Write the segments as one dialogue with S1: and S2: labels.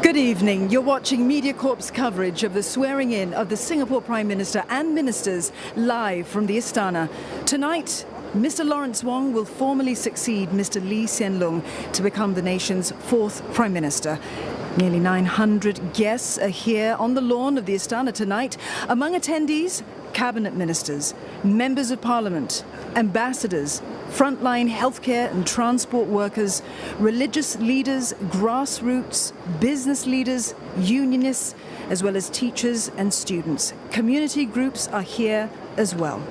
S1: Good evening. You're watching MediaCorp's coverage of the swearing-in of the Singapore Prime Minister and ministers live from the Istana. Tonight, Mr. Lawrence Wong will formally succeed Mr. Lee Hsien Loong to become the nation's fourth Prime Minister. Nearly 900 guests are here on the lawn of the Istana tonight. Among attendees, cabinet ministers, members of parliament, ambassadors, frontline healthcare and transport workers, religious leaders, grassroots, business leaders, unionists, as well as teachers and students. Community groups are here as well.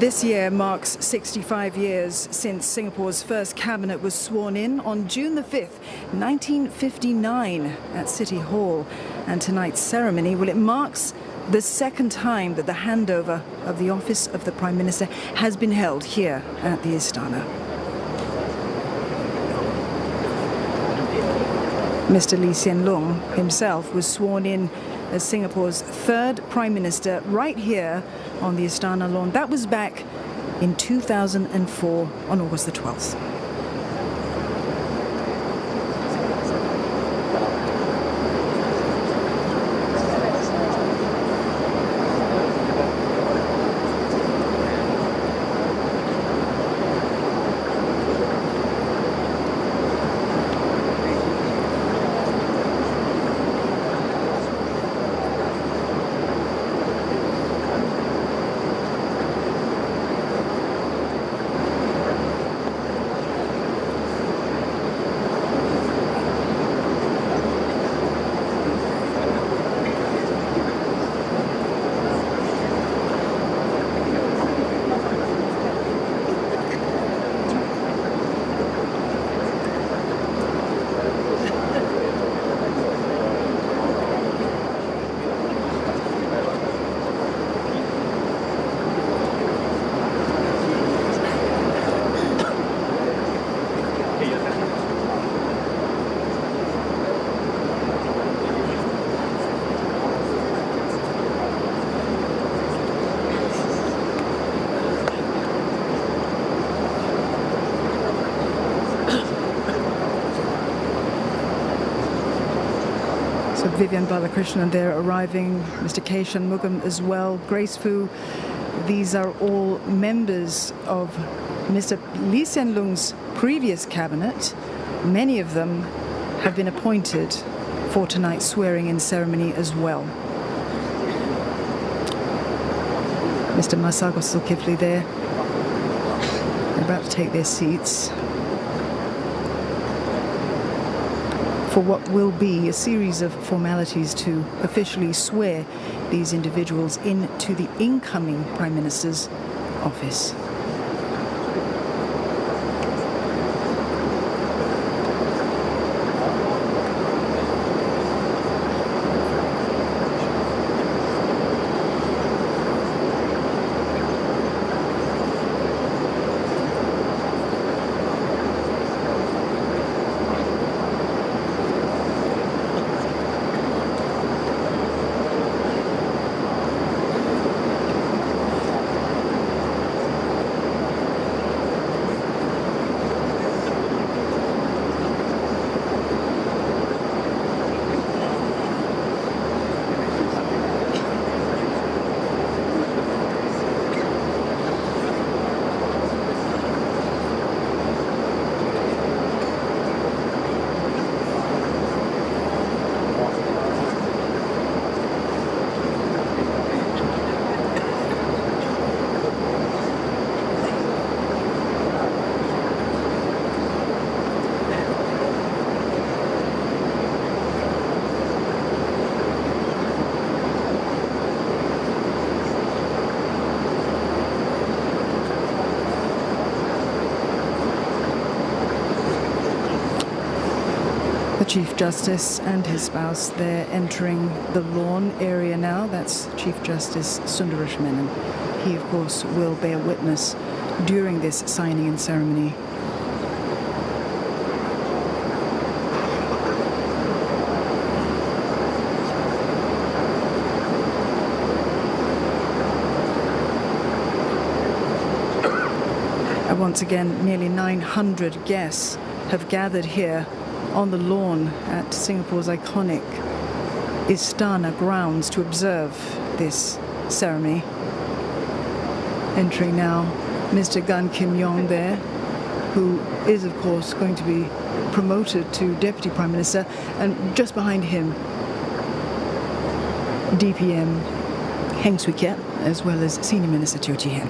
S1: This year marks 65 years since Singapore's first cabinet was sworn in on June the 5th, 1959 at City Hall. And tonight's ceremony, well, it marks the second time that the handover of the office of the Prime Minister has been held here at the Istana. Mr. Lee Hsien Loong himself was sworn in as Singapore's third Prime Minister right here on the Istana lawn. That was back in 2004 on August the 12th. Vivian Balakrishnan there arriving, Mr. K. Shanmugam as well, Grace Fu. These are all members of Mr. Lee Hsien Loong's previous cabinet. Many of them have been appointed for tonight's swearing-in ceremony as well. Mr. Masagos Zulkifli there, they're about to take their seats for what will be a series of formalities to officially swear these individuals into the incoming Prime Minister's office. The Chief Justice and his spouse, they're entering the lawn area now. That's Chief Justice Sundaresh Menon. He, of course, will bear witness during this signing-in ceremony. And once again, nearly 900 guests have gathered here on the lawn at Singapore's iconic Istana grounds to observe this ceremony. Entering now, Mr. Gan Kim Yong there, who is, of course, going to be promoted to Deputy Prime Minister, and just behind him, DPM Heng Swee Keat, as well as Senior Minister Teo Chee Hean.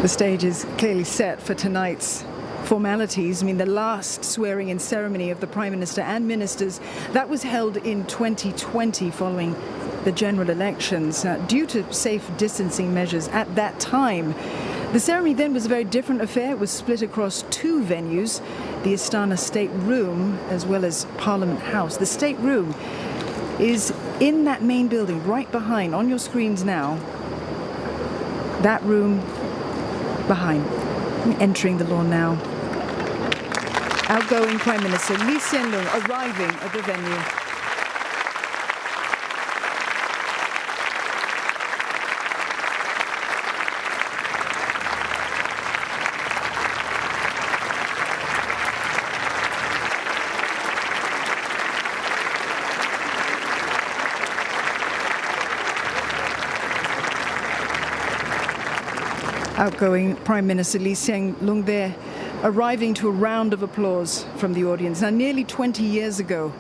S1: The stage is clearly set for tonight's formalities. I mean, the last swearing-in ceremony of the Prime Minister and ministers, that was held in 2020 following the general elections. Due to safe distancing measures at that time, the ceremony then was a very different affair. It was split across two venues, the Istana State Room as well as Parliament House. The State Room is in that main building right behind, on your screens now, that room behind. Entering the lawn now, outgoing Prime Minister Lee Hsien Loong arriving at the venue. Outgoing Prime Minister Lee Hsien Loong there, arriving to a round of applause from the audience. Now, nearly 20 years ago,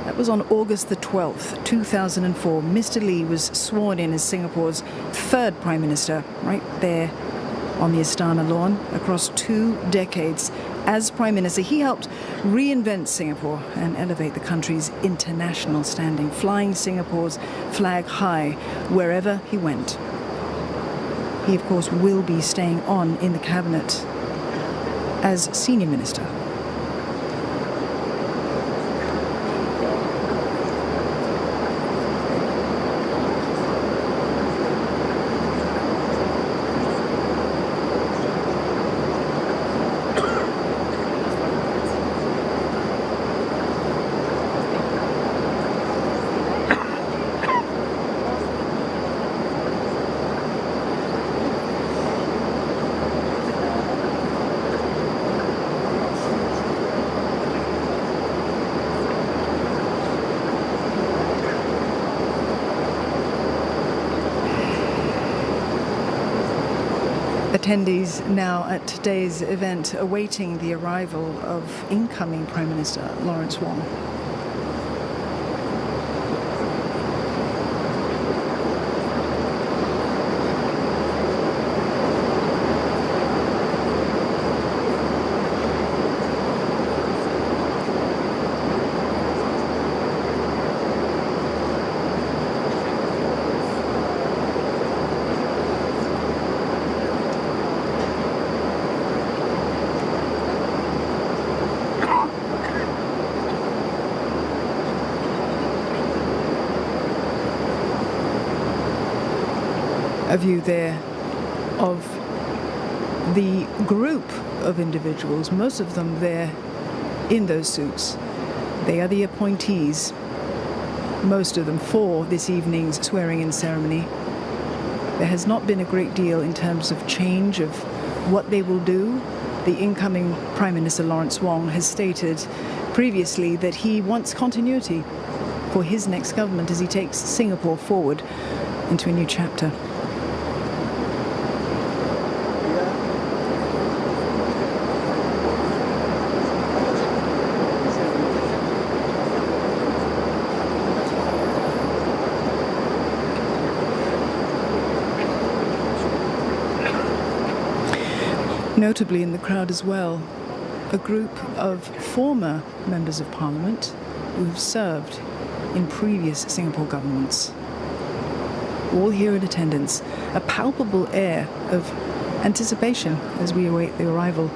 S1: that was on August the 12th, 2004, Mr. Lee was sworn in as Singapore's third Prime Minister, right there on the Istana lawn. Across 2 decades as Prime Minister, he helped reinvent Singapore and elevate the country's international standing, flying Singapore's flag high wherever he went. He, of course, will be staying on in the cabinet as senior minister. Attendees now at today's event awaiting the arrival of incoming Prime Minister Lawrence Wong. A view there of the group of individuals, most of them there in those suits. They are the appointees, most of them, for this evening's swearing-in ceremony. There has not been a great deal in terms of change of what they will do. The incoming Prime Minister Lawrence Wong has stated previously that he wants continuity for his next government as he takes Singapore forward into a new chapter. Notably in the crowd as well, a group of former members of parliament who have served in previous Singapore governments. All here in attendance, a palpable air of anticipation as we await the arrival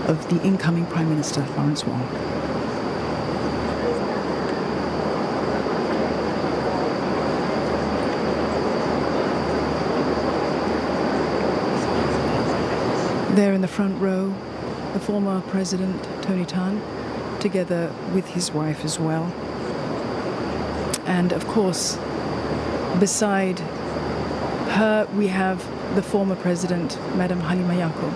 S1: of the incoming Prime Minister, Lawrence Wong. There in the front row, the former President, Tony Tan, together with his wife as well. And of course, beside her, we have the former President, Madam Halimah Yacob.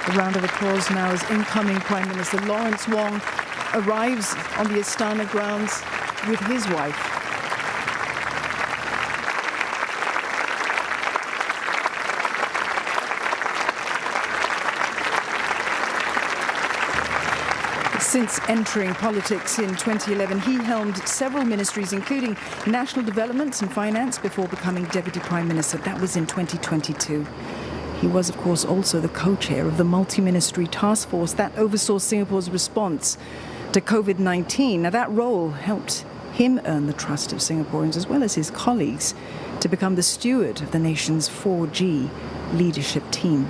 S1: A round of applause now as incoming Prime Minister Lawrence Wong arrives on the Istana grounds with his wife. Since entering politics in 2011, he helmed several ministries, including national development and finance, before becoming Deputy Prime Minister. That was in 2022. He was, of course, also the co-chair of the multi-ministry task force that oversaw Singapore's response to COVID-19. Now, that role helped him earn the trust of Singaporeans as well as his colleagues to become the steward of the nation's 4G leadership team.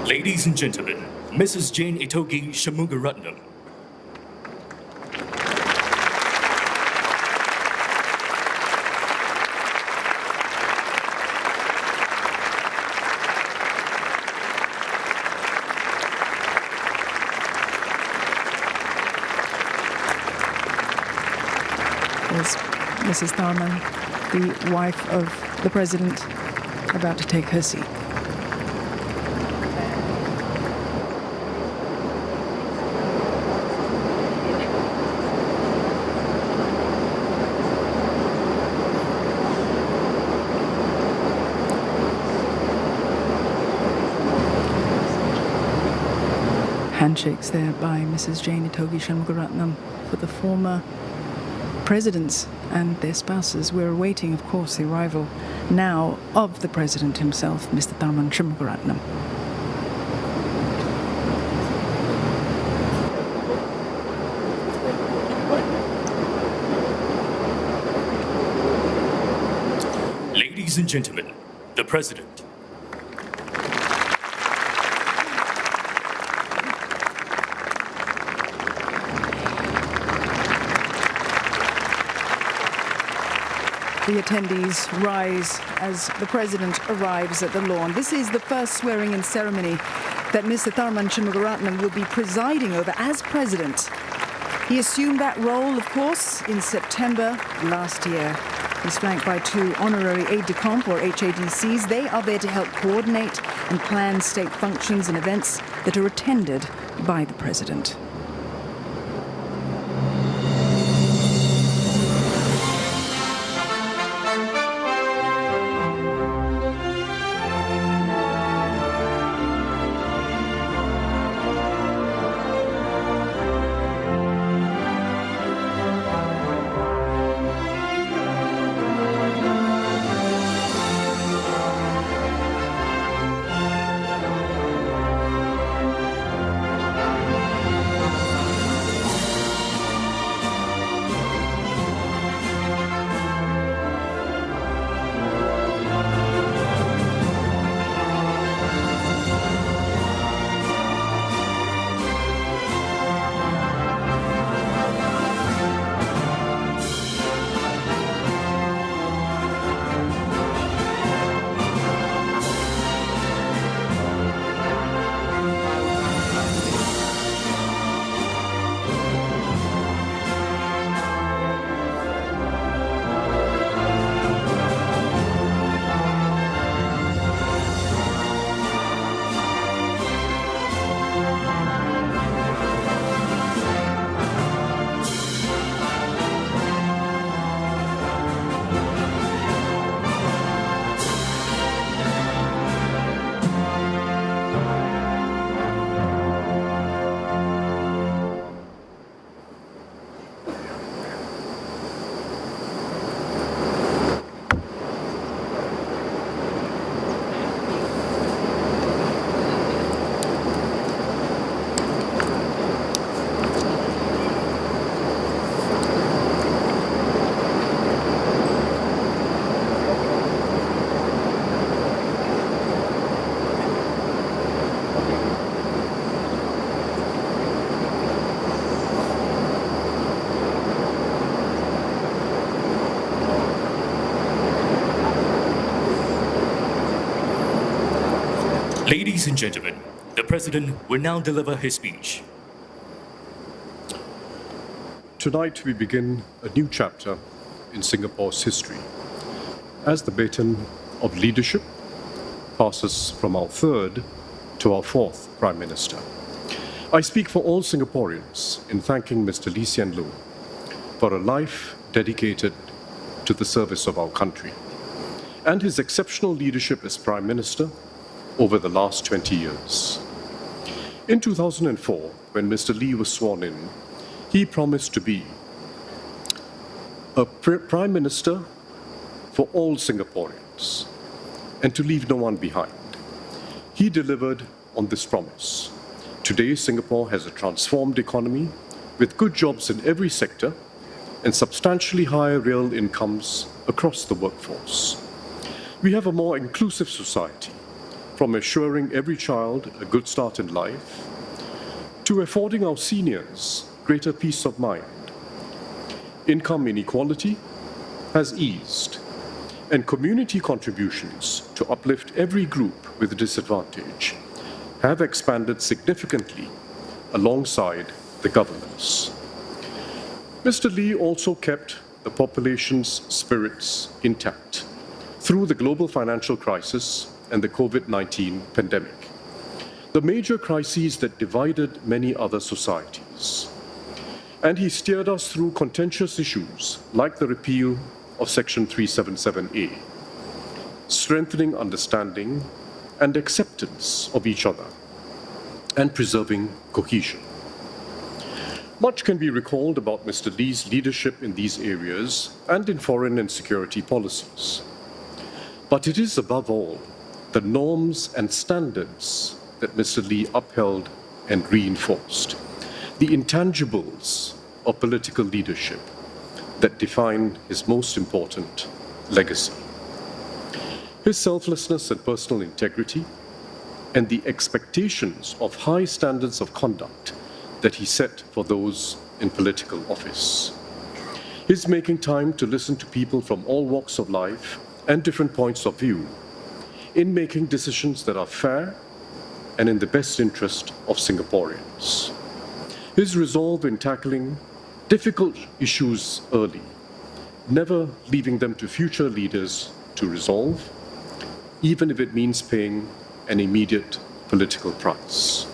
S2: Ladies and gentlemen, Mrs. Jane Itogi Shanmugaratnam.
S1: There's Mrs. Tharman, the wife of the President, about to take her seat. Handshakes there by Mrs. Jane Itogi Shanmugaratnam for the former presidents and their spouses. We're awaiting, of course, the arrival now of the president himself, Mr. Tharman Shanmugaratnam.
S2: Ladies and gentlemen, the president.
S1: The attendees rise as the president arrives at the lawn. This is the first swearing-in ceremony that Mr. Tharman Shanmugaratnam will be presiding over as president. He assumed that role, of course, in September last year. He's flanked by two honorary aides-de-camp, or HADCs. They are there to help coordinate and plan state functions and events that are attended by the president.
S2: Ladies and gentlemen, the President will now deliver his speech.
S3: Tonight we begin a new chapter in Singapore's history as the baton of leadership passes from our third to our fourth Prime Minister. I speak for all Singaporeans in thanking Mr. Lee Hsien Loong for a life dedicated to the service of our country and his exceptional leadership as Prime Minister over the last 20 years. In 2004, when Mr. Lee was sworn in, he promised to be a Prime Minister for all Singaporeans and to leave no one behind. He delivered on this promise. Today, Singapore has a transformed economy with good jobs in every sector and substantially higher real incomes across the workforce. We have a more inclusive society, from assuring every child a good start in life to affording our seniors greater peace of mind. Income inequality has eased, and community contributions to uplift every group with disadvantage have expanded significantly alongside the governance. Mr. Lee also kept the population's spirits intact through the global financial crisis and the COVID-19 pandemic, the major crises that divided many other societies. And he steered us through contentious issues like the repeal of Section 377A, strengthening understanding and acceptance of each other, and preserving cohesion. Much can be recalled about Mr. Lee's leadership in these areas and in foreign and security policies. But it is above all the norms and standards that Mr. Lee upheld and reinforced, the intangibles of political leadership that define his most important legacy. His selflessness and personal integrity, and the expectations of high standards of conduct that he set for those in political office. His making time to listen to people from all walks of life and different points of view in making decisions that are fair and in the best interest of Singaporeans. His resolve in tackling difficult issues early, never leaving them to future leaders to resolve, even if it means paying an immediate political price.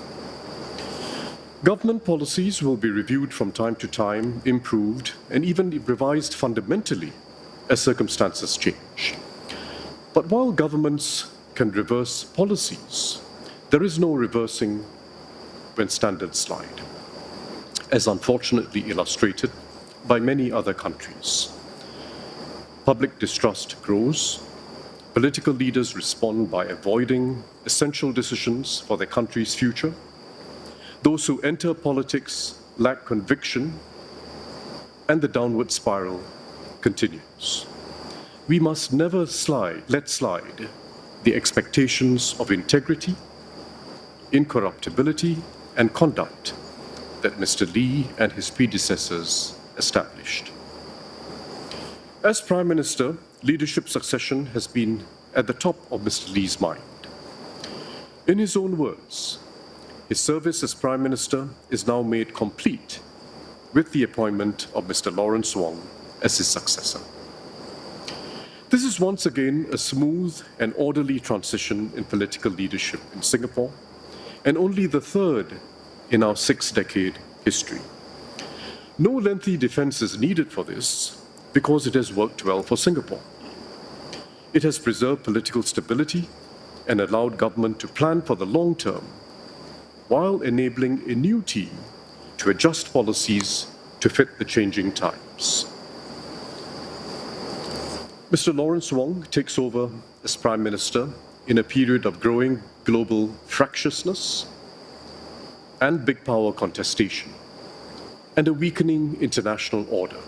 S3: Government policies will be reviewed from time to time, improved, and even revised fundamentally as circumstances change. But while governments can reverse policies, there is no reversing when standards slide, as unfortunately illustrated by many other countries. Public distrust grows. Political leaders respond by avoiding essential decisions for their country's future. Those who enter politics lack conviction, and the downward spiral continues. We must never let slide the expectations of integrity, incorruptibility, and conduct that Mr. Lee and his predecessors established. As Prime Minister, leadership succession has been at the top of Mr. Lee's mind. In his own words, his service as Prime Minister is now made complete with the appointment of Mr. Lawrence Wong as his successor. This is once again a smooth and orderly transition in political leadership in Singapore, and only the third in our 6-decade history. No lengthy defense is needed for this because it has worked well for Singapore. It has preserved political stability and allowed government to plan for the long term, while enabling a new team to adjust policies to fit the changing times. Mr. Lawrence Wong takes over as Prime Minister in a period of growing global fractiousness and big power contestation, and a weakening international order.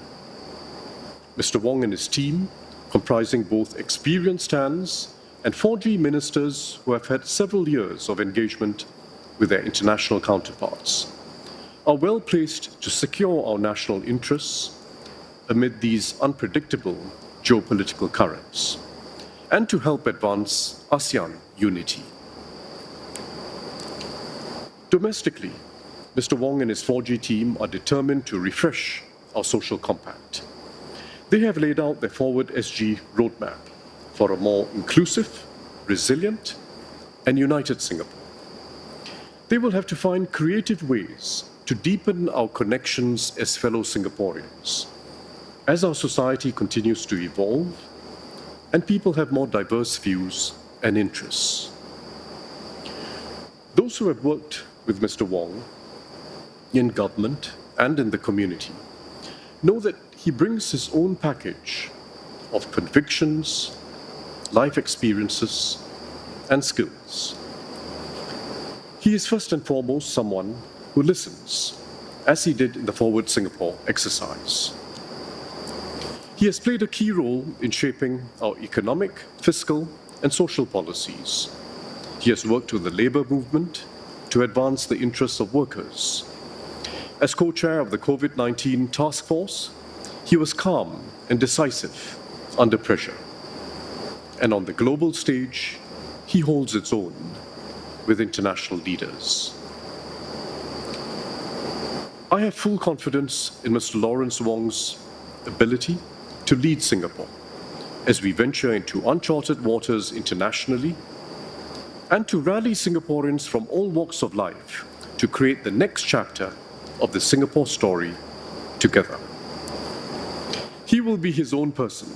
S3: Mr. Wong and his team, comprising both experienced hands and 4G ministers who have had several years of engagement with their international counterparts, are well placed to secure our national interests amid these unpredictable geopolitical currents, and to help advance ASEAN unity. Domestically, Mr. Wong and his 4G team are determined to refresh our social compact. They have laid out their Forward SG roadmap for a more inclusive, resilient, and united Singapore. They will have to find creative ways to deepen our connections as fellow Singaporeans, as our society continues to evolve and people have more diverse views and interests. Those who have worked with Mr. Wong in government and in the community know that he brings his own package of convictions, life experiences, and skills. He is first and foremost someone who listens, as he did in the Forward Singapore exercise. He has played a key role in shaping our economic, fiscal, and social policies. He has worked with the labour movement to advance the interests of workers. As co-chair of the COVID-19 task force, he was calm and decisive under pressure. And on the global stage, he holds its own with international leaders. I have full confidence in Mr. Lawrence Wong's ability to lead Singapore as we venture into uncharted waters internationally and to rally Singaporeans from all walks of life to create the next chapter of the Singapore story together. He will be his own person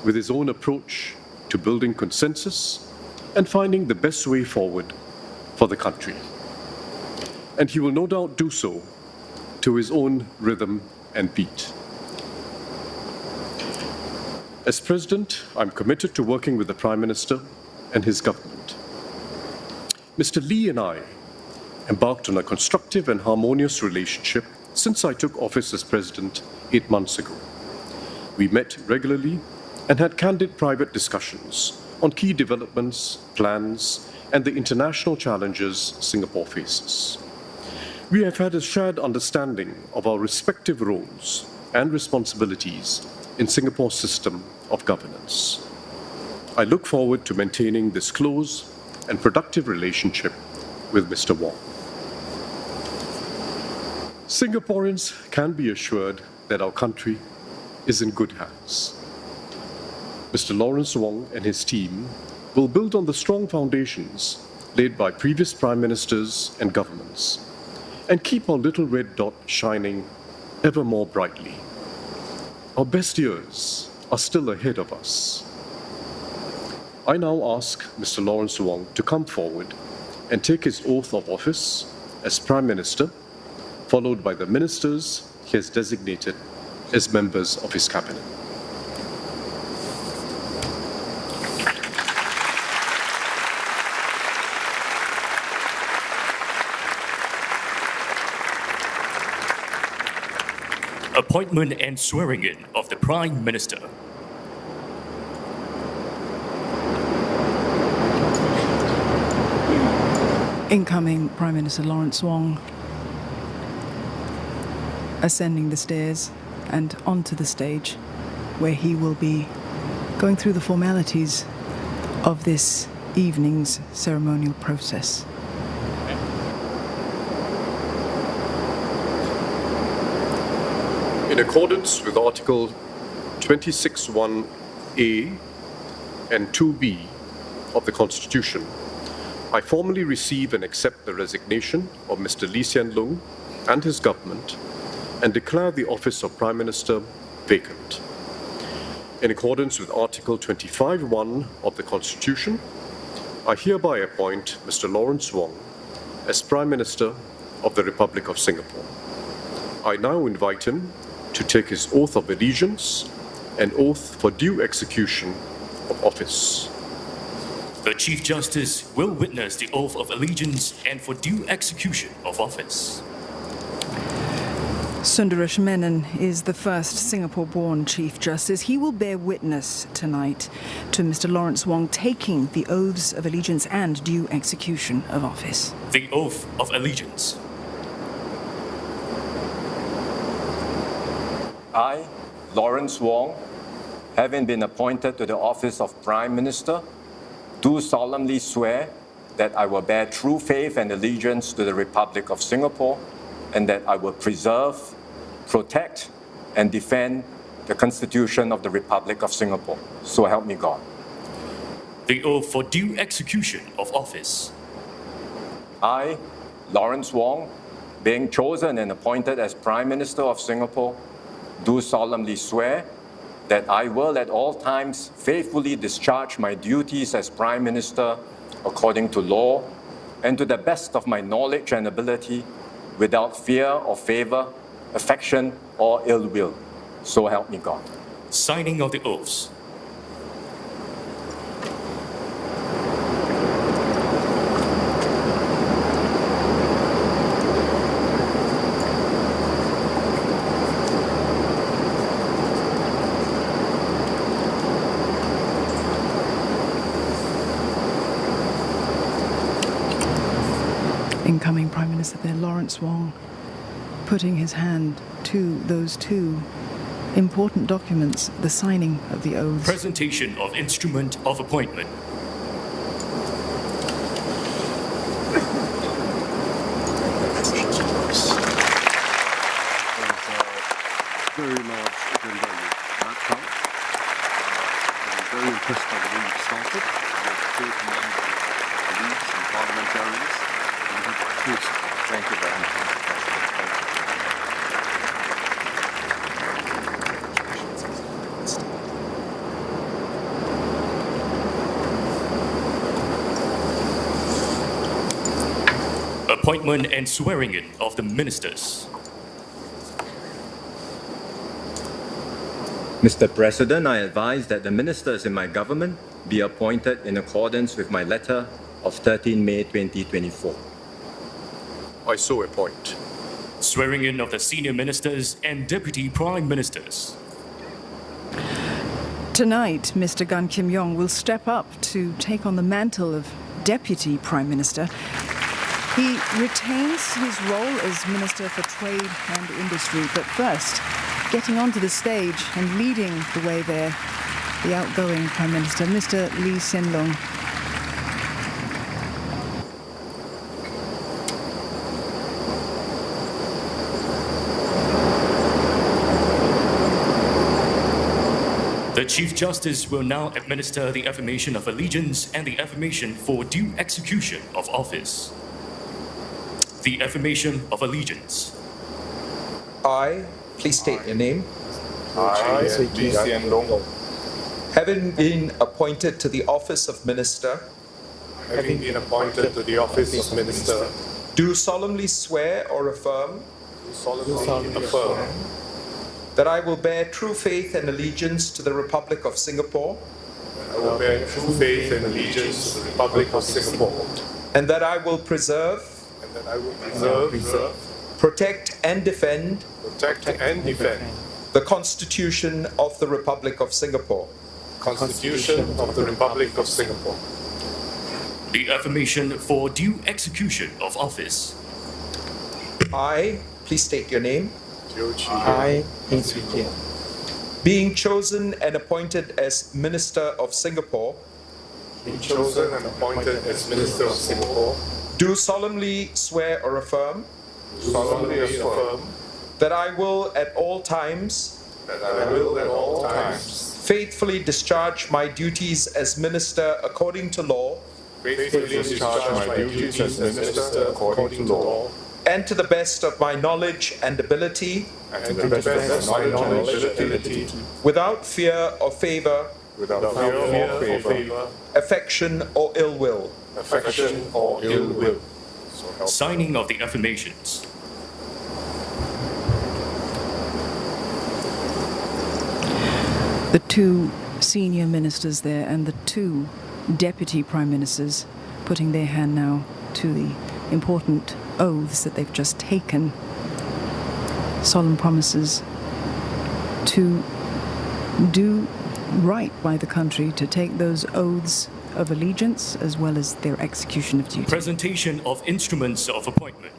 S3: with his own approach to building consensus and finding the best way forward for the country. And he will no doubt do so to his own rhythm and beat. As President, I'm committed to working with the Prime Minister and his government. Mr. Lee and I embarked on a constructive and harmonious relationship since I took office as President 8 months ago. We met regularly and had candid private discussions on key developments, plans, and the international challenges Singapore faces. We have had a shared understanding of our respective roles and responsibilities in Singapore's system of governance. I look forward to maintaining this close and productive relationship with Mr. Wong. Singaporeans can be assured that our country is in good hands. Mr. Lawrence Wong and his team will build on the strong foundations laid by previous prime ministers and governments and keep our little red dot shining ever more brightly. Our best years are still ahead of us. I now ask Mr. Lawrence Wong to come forward and take his oath of office as Prime Minister, followed by the ministers he has designated as members of his cabinet.
S2: Appointment and swearing-in of the Prime Minister.
S1: Incoming Prime Minister Lawrence Wong ascending the stairs and onto the stage where he will be going through the formalities of this evening's ceremonial process.
S3: In accordance with Article 26(1)(a) and 2(b) of the Constitution, I formally receive and accept the resignation of Mr. Lee Hsien Loong and his government and declare the office of Prime Minister vacant. In accordance with Article 25(1) of the Constitution, I hereby appoint Mr. Lawrence Wong as Prime Minister of the Republic of Singapore. I now invite him to take his oath of allegiance and oath for due execution of office.
S2: The Chief Justice will witness the oath of allegiance and for due execution of office.
S1: Sundaresh Menon is the first Singapore-born Chief Justice. He will bear witness tonight to Mr. Lawrence Wong taking the oaths of allegiance and due execution of office.
S2: The oath of allegiance.
S4: I, Lawrence Wong, having been appointed to the office of Prime Minister, do solemnly swear that I will bear true faith and allegiance to the Republic of Singapore, and that I will preserve, protect, and defend the Constitution of the Republic of Singapore. So help me God.
S2: The oath for due execution of office.
S4: I, Lawrence Wong, being chosen and appointed as Prime Minister of Singapore, do solemnly swear that I will at all times faithfully discharge my duties as Prime Minister according to law and to the best of my knowledge and ability, without fear or favor, affection or ill will. So help me God.
S2: Signing of the oaths.
S1: Incoming Prime Minister there, Lawrence Wong, putting his hand to those two important documents, the signing of the oaths.
S2: Presentation of instrument of appointment.
S3: Very large agenda mapped out. I'm very impressed by the way you've started. With 30 member colleagues and parliamentarians. And you have full support.
S4: Thank you very much.
S2: Appointment and swearing in of the ministers.
S4: Mr. President, I advise that the ministers in my government be appointed in accordance with my letter of 13 May 2024.
S3: I so appoint.
S2: Swearing in of the senior ministers and deputy prime ministers.
S1: Tonight, Mr. Gan Kim Yong will step up to take on the mantle of Deputy Prime Minister. He retains his role as Minister for Trade and Industry, but first, getting onto the stage and leading the way there, the outgoing Prime Minister, Mr. Lee Hsien Loong.
S2: The Chief Justice will now administer the affirmation of allegiance and the affirmation for due execution of office. The affirmation of allegiance.
S5: I, please state your name,
S6: I, Lee Hsien Loong,
S5: having been appointed to the office of Minister,
S6: having been appointed to the office of Minister,
S5: do solemnly swear or affirm
S6: solemnly affirm
S5: that I will bear true faith and allegiance to the Republic of Singapore,
S6: I will bear true faith and allegiance to the Republic of Singapore,
S5: and that I will preserve,
S6: and that I will preserve,
S5: protect, and defend
S6: protect, and defend
S5: the Constitution of the Republic of Singapore.
S6: the Constitution of the Republic of Singapore.
S2: The affirmation for due execution of office.
S5: I, please state your name,
S6: I,
S5: being chosen and appointed as Minister of Singapore,
S6: being chosen and appointed as Minister of Singapore,
S5: do solemnly swear or affirm
S6: solemnly affirm
S5: that I will at all times
S6: that I will at all times
S5: faithfully discharge my duties as Minister according to law
S6: faithfully discharge my duties as Minister according to law,
S5: and to the best of my knowledge and ability,
S6: and to the best of my knowledge and ability,
S5: without fear or favor,
S6: without fear or favor,
S5: affection or ill will.
S6: affection or ill will. So help me.
S2: Signing of the affirmations.
S1: The two senior ministers there and the two deputy prime ministers putting their hand now to the important oaths that they've just taken. Solemn promises to do right by the country, to take those oaths of allegiance as well as their execution of duty.
S2: Presentation of instruments of appointment.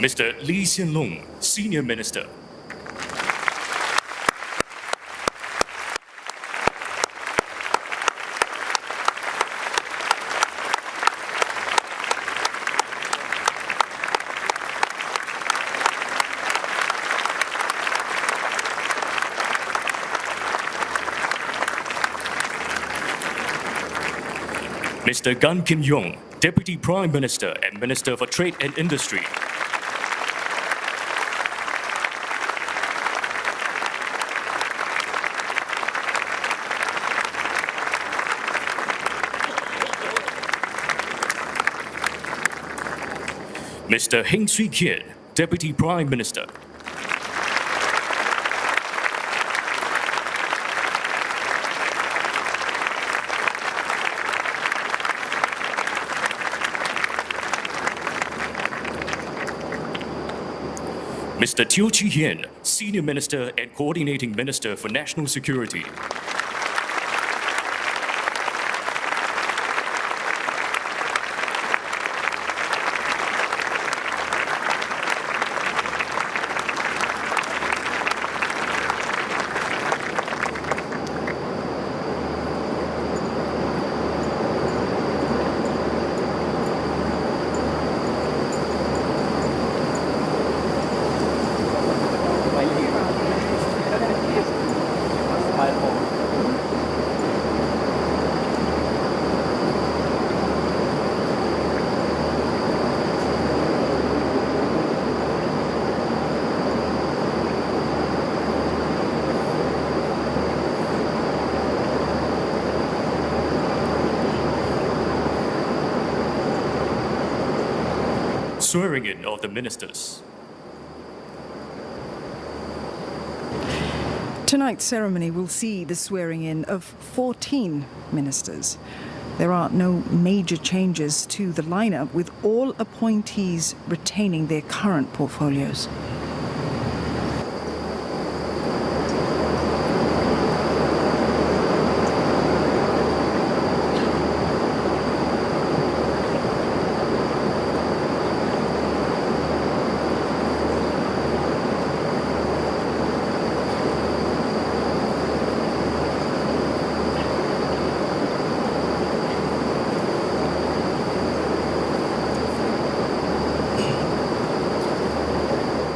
S2: Mr. Lee Hsien Loong, Senior Minister. Mr. Gan Kim Yong, Deputy Prime Minister and Minister for Trade and Industry. Mr. Heng Swee Keat, Deputy Prime Minister. Mr. Teo Chee Hean, Senior Minister and Coordinating Minister for National Security. Swearing in of the ministers.
S1: Tonight's ceremony will see the swearing in of 14 ministers. There are no major changes to the lineup, with all appointees retaining their current portfolios.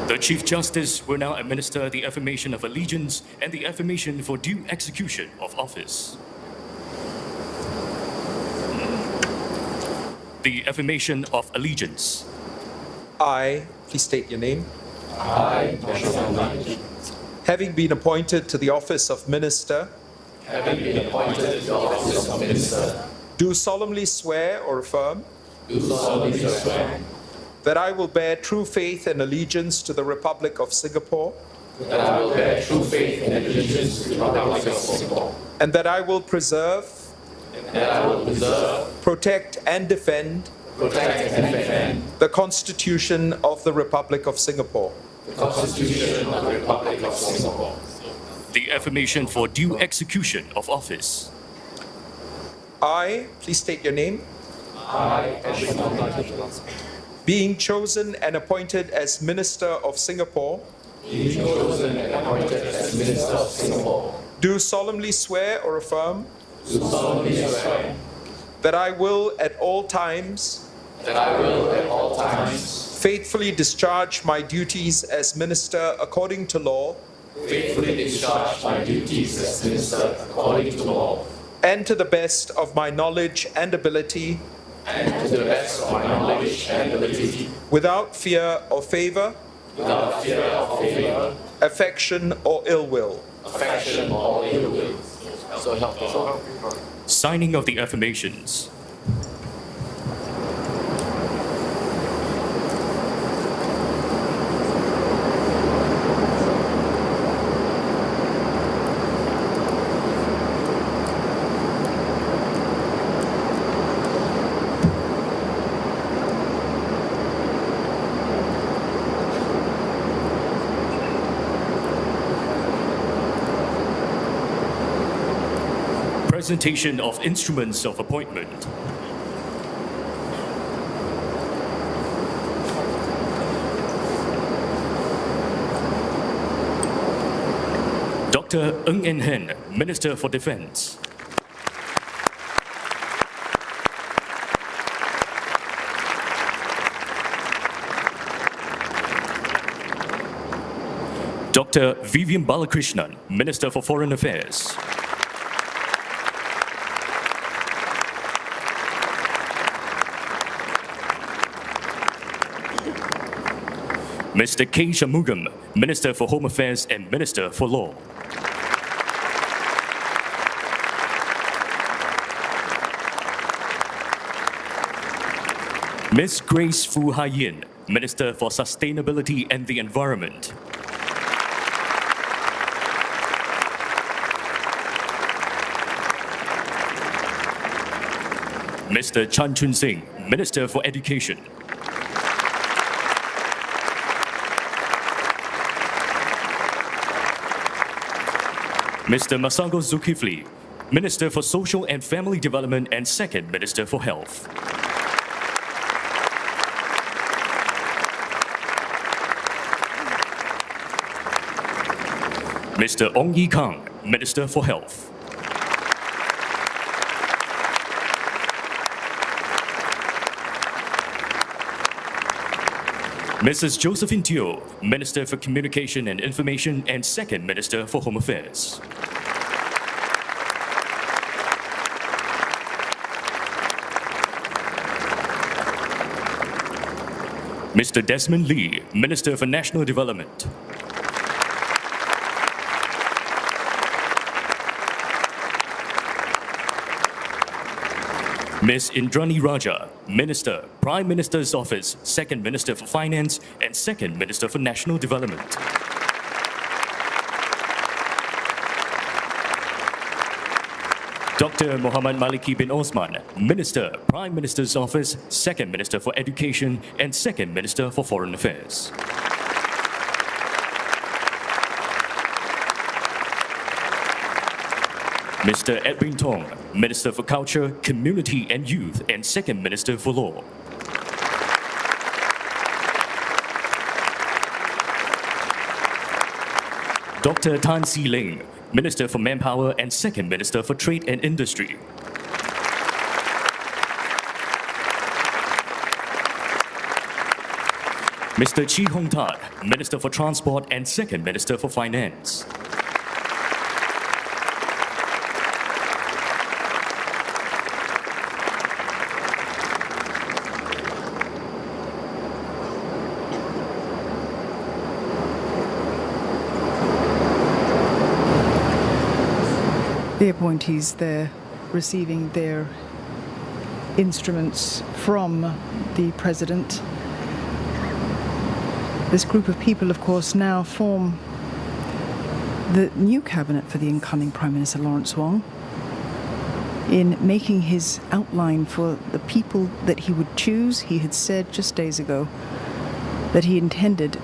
S2: The Chief Justice will now administer the affirmation of allegiance and the affirmation for due execution of office. The affirmation of allegiance.
S5: I, please state your name.
S6: I, National League,
S5: Having been appointed to the office of Minister,
S6: having been appointed to the office of Minister,
S5: do solemnly swear or affirm
S6: do solemnly swear
S5: that I will bear true faith and allegiance to the Republic of Singapore,
S6: that I will bear true faith and allegiance to the Republic of Singapore,
S5: and that I will preserve,
S6: that I will preserve,
S5: protect, and defend
S6: protect, and defend
S5: the Constitution of the Republic of Singapore.
S6: the Constitution of the Republic of Singapore.
S2: The affirmation for due execution of office.
S5: I, please state your name,
S6: I, National League,
S5: being chosen and appointed as Minister of Singapore,
S6: being chosen and appointed as Minister of Singapore,
S5: do solemnly swear or affirm
S6: do solemnly swear
S5: that I will at all times
S6: that I will at all times
S5: faithfully discharge my duties as Minister according to law
S6: faithfully discharge my duties as Minister according to law,
S5: and to the best of my knowledge and ability,
S6: and to the best of my knowledge and ability,
S5: without fear or favor,
S6: without fear or favor,
S5: affection or ill will.
S6: affection, or ill will. So help me God.
S2: Signing of the affirmations. Presentation of instruments of appointment. Dr. Ng En Hen, Minister for Defense. Dr. Vivian Balakrishnan, Minister for Foreign Affairs. Mr. K. Shanmugam, Minister for Home Affairs and Minister for Law. Ms. Grace Fu Hai-yin, Minister for Sustainability and the Environment. Mr. Chan Chun Sing, Minister for Education. Mr. Masago Zulkifli, Minister for Social and Family Development and Second Minister for Health. Mr. Ong Yi Kang, Minister for Health. Mrs. Josephine Teo, Minister for Communication and Information and Second Minister for Home Affairs. Mr. Desmond Lee, Minister for National Development. Ms. Indrani Raja, Minister, Prime Minister's Office, Second Minister for Finance and Second Minister for National Development. Dr. Muhammad Maliki bin Osman, Minister, Prime Minister's Office, Second Minister for Education and Second Minister for Foreign Affairs. Mr. Edwin Tong, Minister for Culture, Community and Youth and Second Minister for Law. Dr. Tan Si Ling, Minister for Manpower and Second Minister for Trade and Industry. Mr. Chee Hong Tat, Minister for Transport and Second Minister for Finance.
S1: The appointees there receiving their instruments from the President. This group of people, of course, now form the new cabinet for the incoming Prime Minister Lawrence Wong. In making his outline for the people that he would choose, he had said just days ago that he intended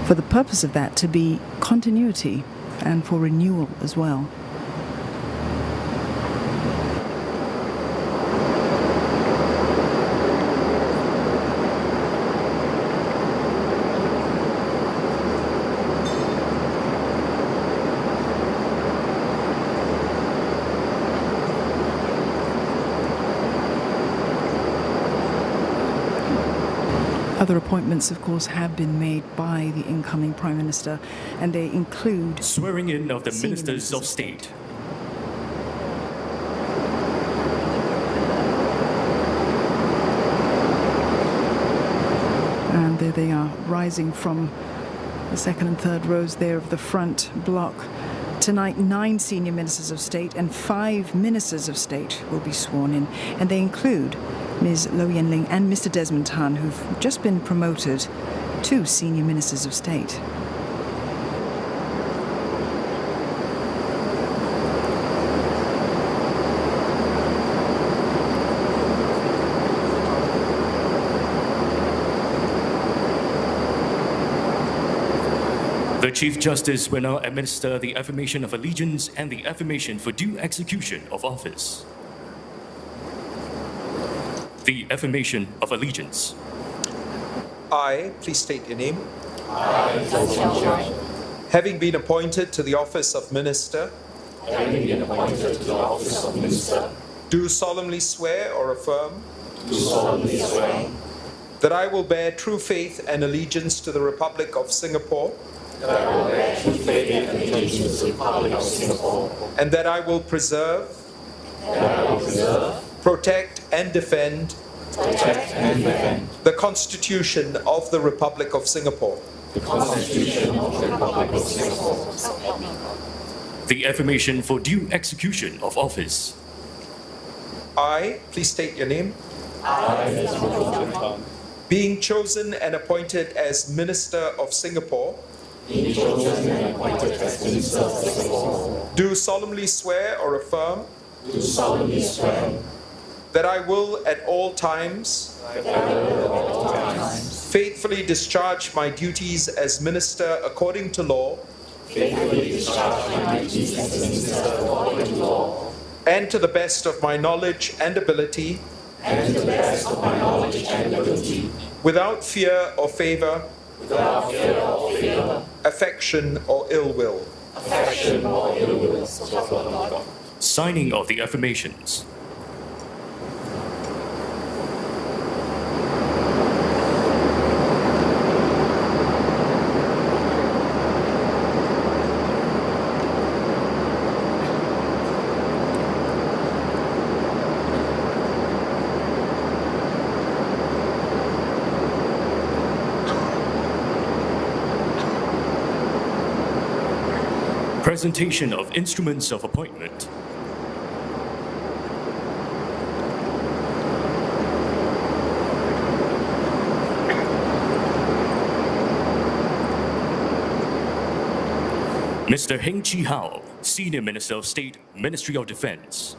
S1: for the purpose of that to be continuity and for renewal as well. Other appointments, of course, have been made by the incoming Prime Minister, and they include
S2: swearing in of the Ministers of State.
S1: And there they are, rising from the second and third rows there of the front block. Tonight, 9 senior ministers of state and 5 ministers of state will be sworn in, and they include Ms. Lo Yen-ling and Mr. Desmond Tan, who've just been promoted to senior ministers of state.
S2: The Chief Justice will now administer the affirmation of allegiance and the affirmation for due execution of office. The affirmation of allegiance.
S5: I, please state your name.
S7: I,
S5: having been appointed to the office of minister, do solemnly swear or affirm that I will bear true faith and allegiance to the Republic of Singapore, and that I will preserve, protect, and defend the Constitution of the Republic of Singapore.
S2: The affirmation for due execution of office.
S5: I, please state your name, being chosen and appointed as Minister of Singapore, do solemnly swear or affirm that I will at all times faithfully discharge my duties as Minister according to law, and to the best of my knowledge and ability, without fear or favor, affection or ill will.
S2: Signing of the affirmations. Presentation of instruments of appointment. Mr. Heng Chi Hao, Senior Minister of State, Ministry of Defense.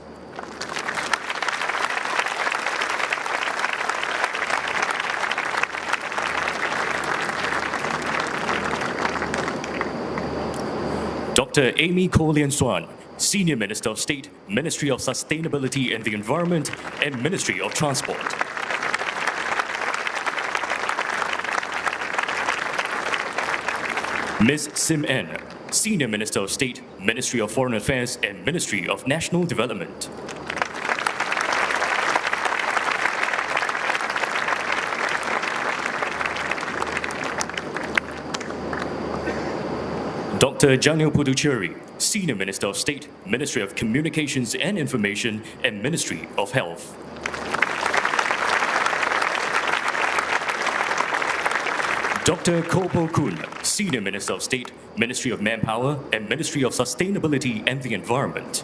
S2: Dr. Amy Koh Lian Suan, Senior Minister of State, Ministry of Sustainability and the Environment and Ministry of Transport. Ms. Sim N, Senior Minister of State, Ministry of Foreign Affairs and Ministry of National Development. Dr. Janil Puducherry, Senior Minister of State, Ministry of Communications and Information and Ministry of Health. Dr. Kopo Kun, Senior Minister of State, Ministry of Manpower and Ministry of Sustainability and the Environment.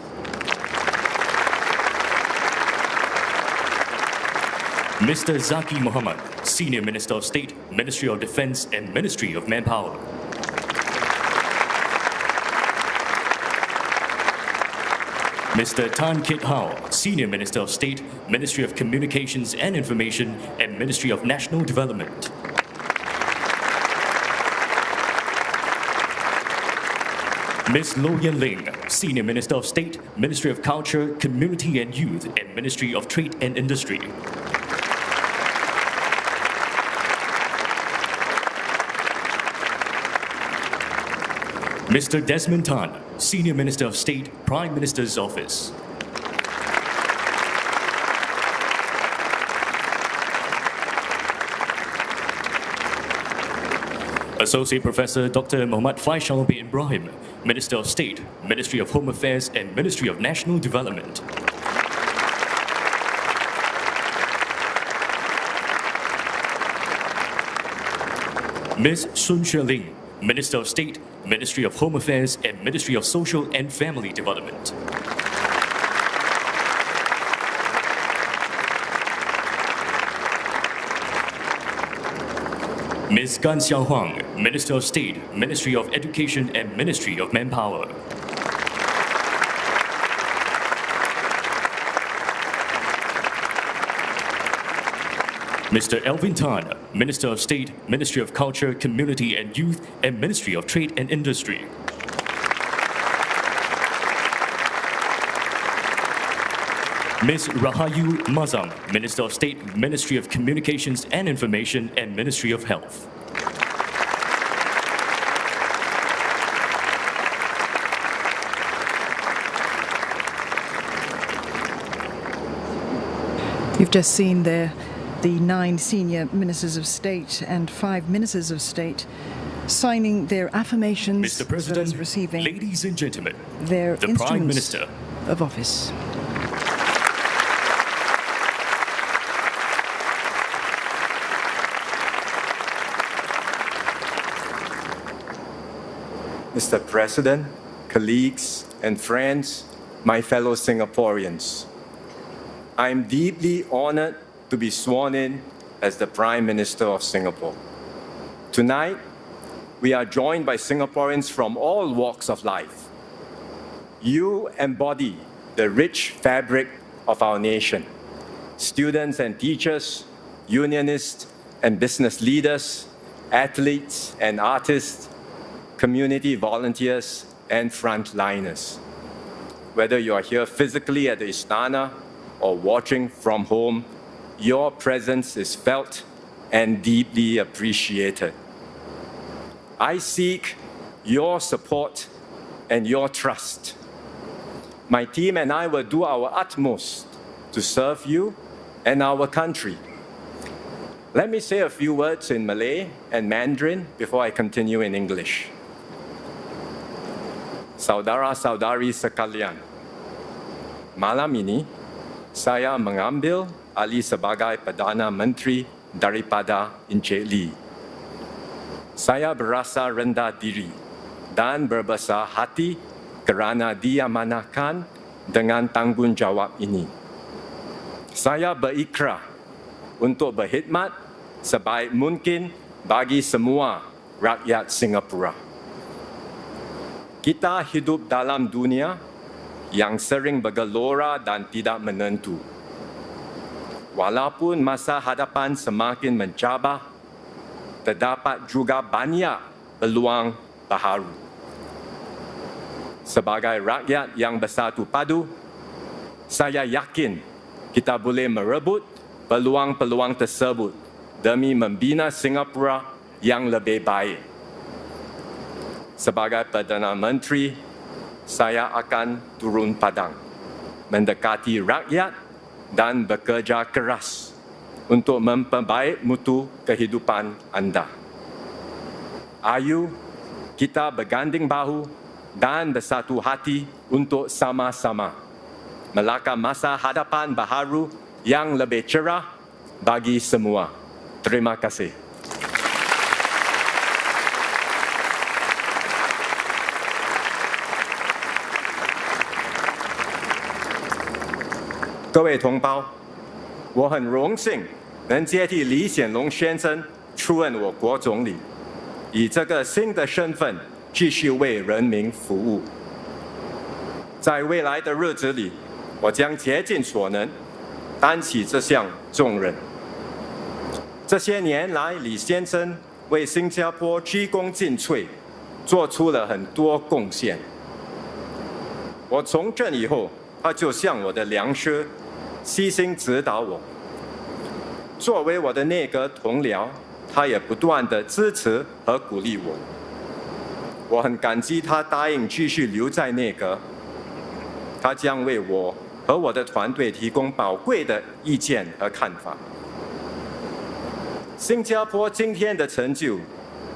S2: Mr. Zaki Muhammad, Senior Minister of State, Ministry of Defense and Ministry of Manpower. Mr. Tan Kit Hao, Senior Minister of State, Ministry of Communications and Information and Ministry of National Development. Ms. Lo Yen Ling, Senior Minister of State, Ministry of Culture, Community and Youth and Ministry of Trade and Industry. Mr. Desmond Tan, Senior Minister of State, Prime Minister's Office. Associate Professor Dr. Muhammad Faisal bin Ibrahim, Minister of State, Ministry of Home Affairs and Ministry of National Development. Ms. Sun Xueling, Minister of State, Ministry of Home Affairs and Ministry of Social and Family Development. Ms. Gan Xiao Huang, Minister of State, Ministry of Education and Ministry of Manpower. Mr. Elvin Tan, Minister of State, Ministry of Culture, Community and Youth and Ministry of Trade and Industry. Ms. Rahayu Mazam, Minister of State, Ministry of Communications and Information and Ministry of Health.
S1: You've just seen there the 9 senior ministers of state and 5 ministers of state signing their affirmations
S2: Mr. President,
S1: as well as receiving
S2: ladies and gentlemen,
S1: their
S2: the
S1: instruments
S2: Prime Minister
S1: of office.
S4: Mr. President, colleagues and friends, my fellow Singaporeans, I am deeply honored to be sworn in as the Prime Minister of Singapore. Tonight, we are joined by Singaporeans from all walks of life. You embody the rich fabric of our nation. Students and teachers, unionists and business leaders, athletes and artists, community volunteers and frontliners. Whether you are here physically at the Istana or watching from home, your presence is felt and deeply appreciated. I seek your support and your trust. My team and I will do our utmost to serve you and our country. Let me say a few words in Malay and Mandarin before I continue in English. Saudara-saudari sekalian, malam ini saya mengambil alih sebagai Perdana Menteri daripada Encik Lee. Saya berasa rendah diri dan berbesar hati kerana diamanahkan dengan tanggungjawab ini. Saya berikrar untuk berkhidmat sebaik mungkin bagi semua rakyat Singapura. Kita hidup dalam dunia yang sering bergelora dan tidak menentu. Walaupun masa hadapan semakin mencabar, terdapat juga banyak peluang baharu. Sebagai rakyat yang bersatu padu, saya yakin kita boleh merebut peluang-peluang tersebut demi membina Singapura yang lebih baik. Sebagai Perdana Menteri, saya akan turun padang, mendekati rakyat dan bekerja keras untuk memperbaik mutu kehidupan anda. Ayo kita berganding bahu dan bersatu hati untuk sama-sama melangkah masa hadapan baharu yang lebih cerah bagi semua. Terima kasih. 各位同胞，我很荣幸能接替李显龙先生出任我国总理，以这个新的身份继续为人民服务。在未来的日子里，我将竭尽所能，担起这项重任。这些年来，李先生为新加坡鞠躬尽瘁，做出了很多贡献。我从政以后，他就像我的良师，悉心指导我。作为我的内阁同僚，他也不断地支持和鼓励我。我很感激他答应继续留在内阁，他将为我和我的团队提供宝贵的意见和看法。新加坡今天的成就，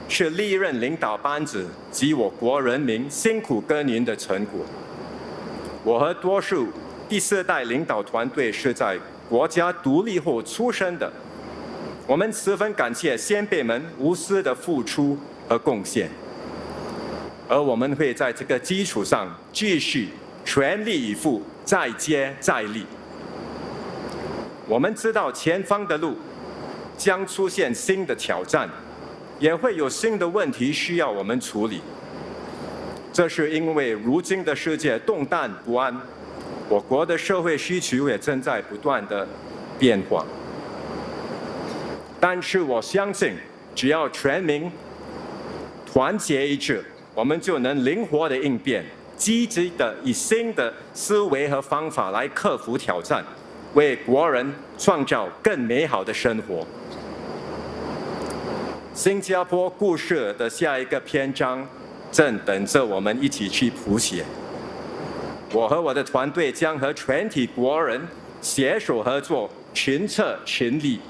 S4: 是历任领导班子及我国人民辛苦耕耘的成果。我和多数第四代领导团队是在国家独立后出生的，我们十分感谢先辈们无私的付出和贡献，而我们会在这个基础上继续全力以赴，再接再厉。我们知道前方的路将出现新的挑战，也会有新的问题需要我们处理。这是因为如今的世界动荡不安，我国的社会需求也正在不断的变化。但是我相信，只要全民团结一致，我们就能灵活的应变，积极的以新的思维和方法来克服挑战，为国人创造更美好的生活。新加坡故事的下一个篇章正等着我们一起去谱写。我和我的团队将和全体国人携手合作，群策群力，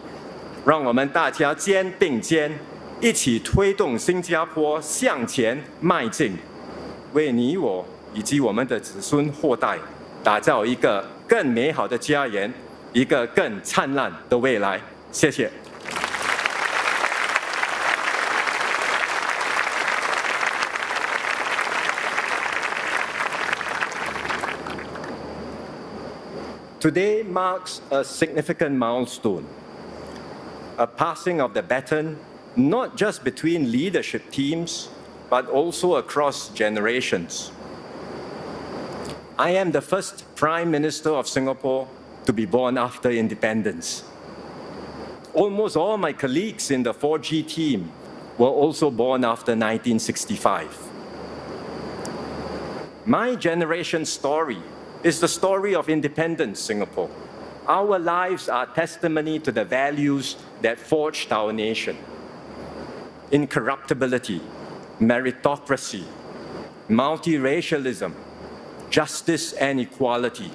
S4: 让我们大家肩并肩，一起推动新加坡向前迈进，为你我以及我们的子孙后代打造一个更美好的家园，一个更灿烂的未来。谢谢。Today marks a significant milestone, a passing of the baton not just between leadership teams, but also across generations. I am the first Prime Minister of Singapore to be born after independence. Almost all my colleagues in the 4G team were also born after 1965. My generation's story is the story of independent Singapore. Our lives are testimony to the values that forged our nation. Incorruptibility, meritocracy, multiracialism, justice and equality.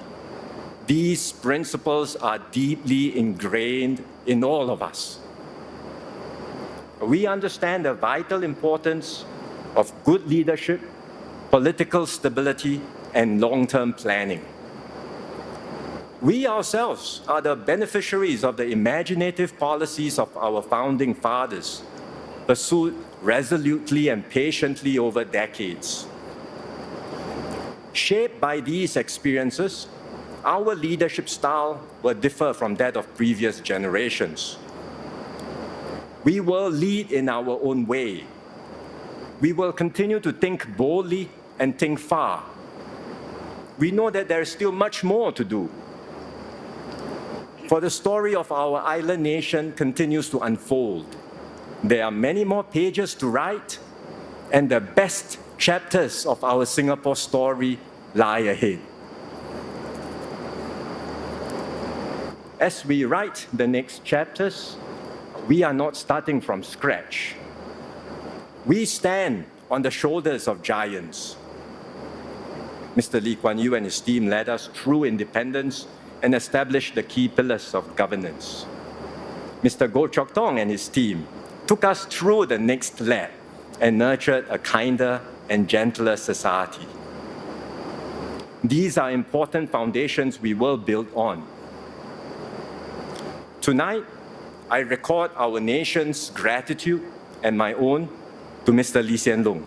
S4: These principles are deeply ingrained in all of us. We understand the vital importance of good leadership, political stability, and long-term planning. We ourselves are the beneficiaries of the imaginative policies of our founding fathers, pursued resolutely and patiently over decades. Shaped by these experiences, our leadership style will differ from that of previous generations. We will lead in our own way. We will continue to think boldly and think far. We know that there is still much more to do. For the story of our island nation continues to unfold. There are many more pages to write, and the best chapters of our Singapore story lie ahead. As we write the next chapters, we are not starting from scratch. We stand on the shoulders of giants. Mr. Lee Kuan Yew and his team led us through independence and established the key pillars of governance. Mr. Goh Chok Tong and his team took us through the next lap and nurtured a kinder and gentler society. These are important foundations we will build on. Tonight, I record our nation's gratitude and my own to Mr. Lee Hsien Loong.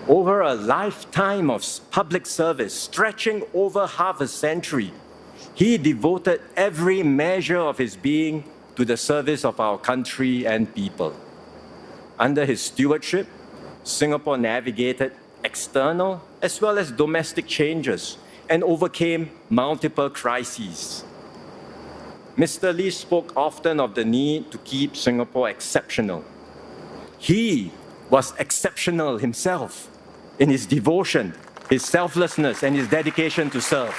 S4: Over a lifetime of public service, stretching over half a century, he devoted every measure of his being to the service of our country and people. Under his stewardship, Singapore navigated external as well as domestic changes and overcame multiple crises. Mr. Lee spoke often of the need to keep Singapore exceptional. He was exceptional himself in his devotion, his selflessness, and his dedication to serve.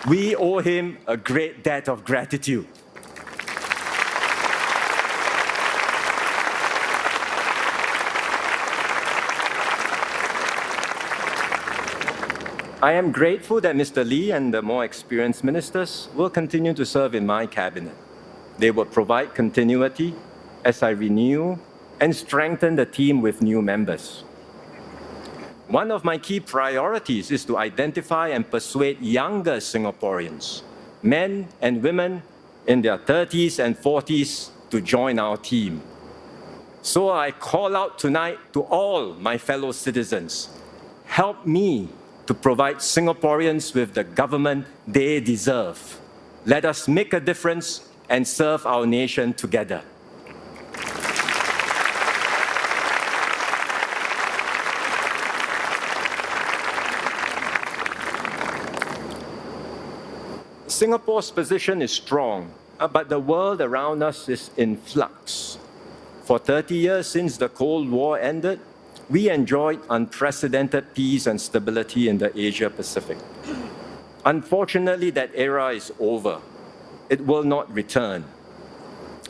S4: We owe him a great debt of gratitude. I am grateful that Mr. Lee and the more experienced ministers will continue to serve in my cabinet. They will provide continuity as I renew and strengthen the team with new members. One of my key priorities is to identify and persuade younger Singaporeans, men and women in their 30s and 40s, to join our team. So I call out tonight to all my fellow citizens, help me to provide Singaporeans with the government they deserve. Let us make a difference and serve our nation together. Singapore's position is strong, but the world around us is in flux. For 30 years since the Cold War ended, we enjoyed unprecedented peace and stability in the Asia-Pacific. Unfortunately, that era is over. It will not return.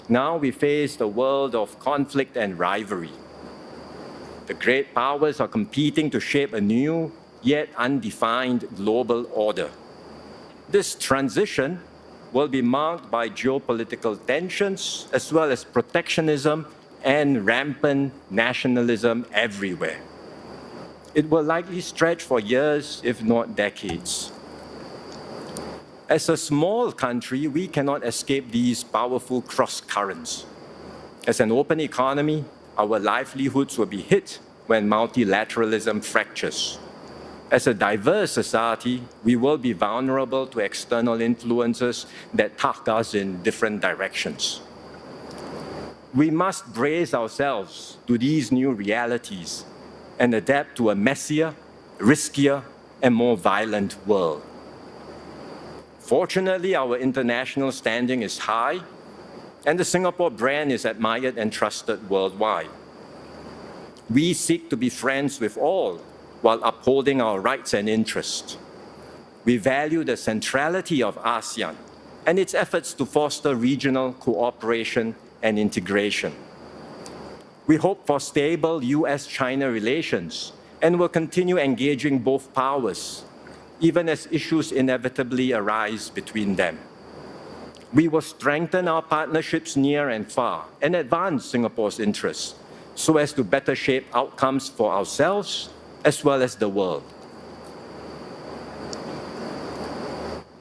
S4: Now we face a world of conflict and rivalry. The great powers are competing to shape a new, yet undefined global order. This transition will be marked by geopolitical tensions as well as protectionism and rampant nationalism everywhere. It will likely stretch for years, if not decades. As a small country, we cannot escape these powerful cross-currents. As an open economy, our livelihoods will be hit when multilateralism fractures. As a diverse society, we will be vulnerable to external influences that tug us in different directions. We must brace ourselves to these new realities and adapt to a messier, riskier, and more violent world. Fortunately, our international standing is high, and the Singapore brand is admired and trusted worldwide. We seek to be friends with all while upholding our rights and interests. We value the centrality of ASEAN and its efforts to foster regional cooperation and integration. We hope for stable US-China relations and will continue engaging both powers, even as issues inevitably arise between them. We will strengthen our partnerships near and far and advance Singapore's interests so as to better shape outcomes for ourselves as well as the world.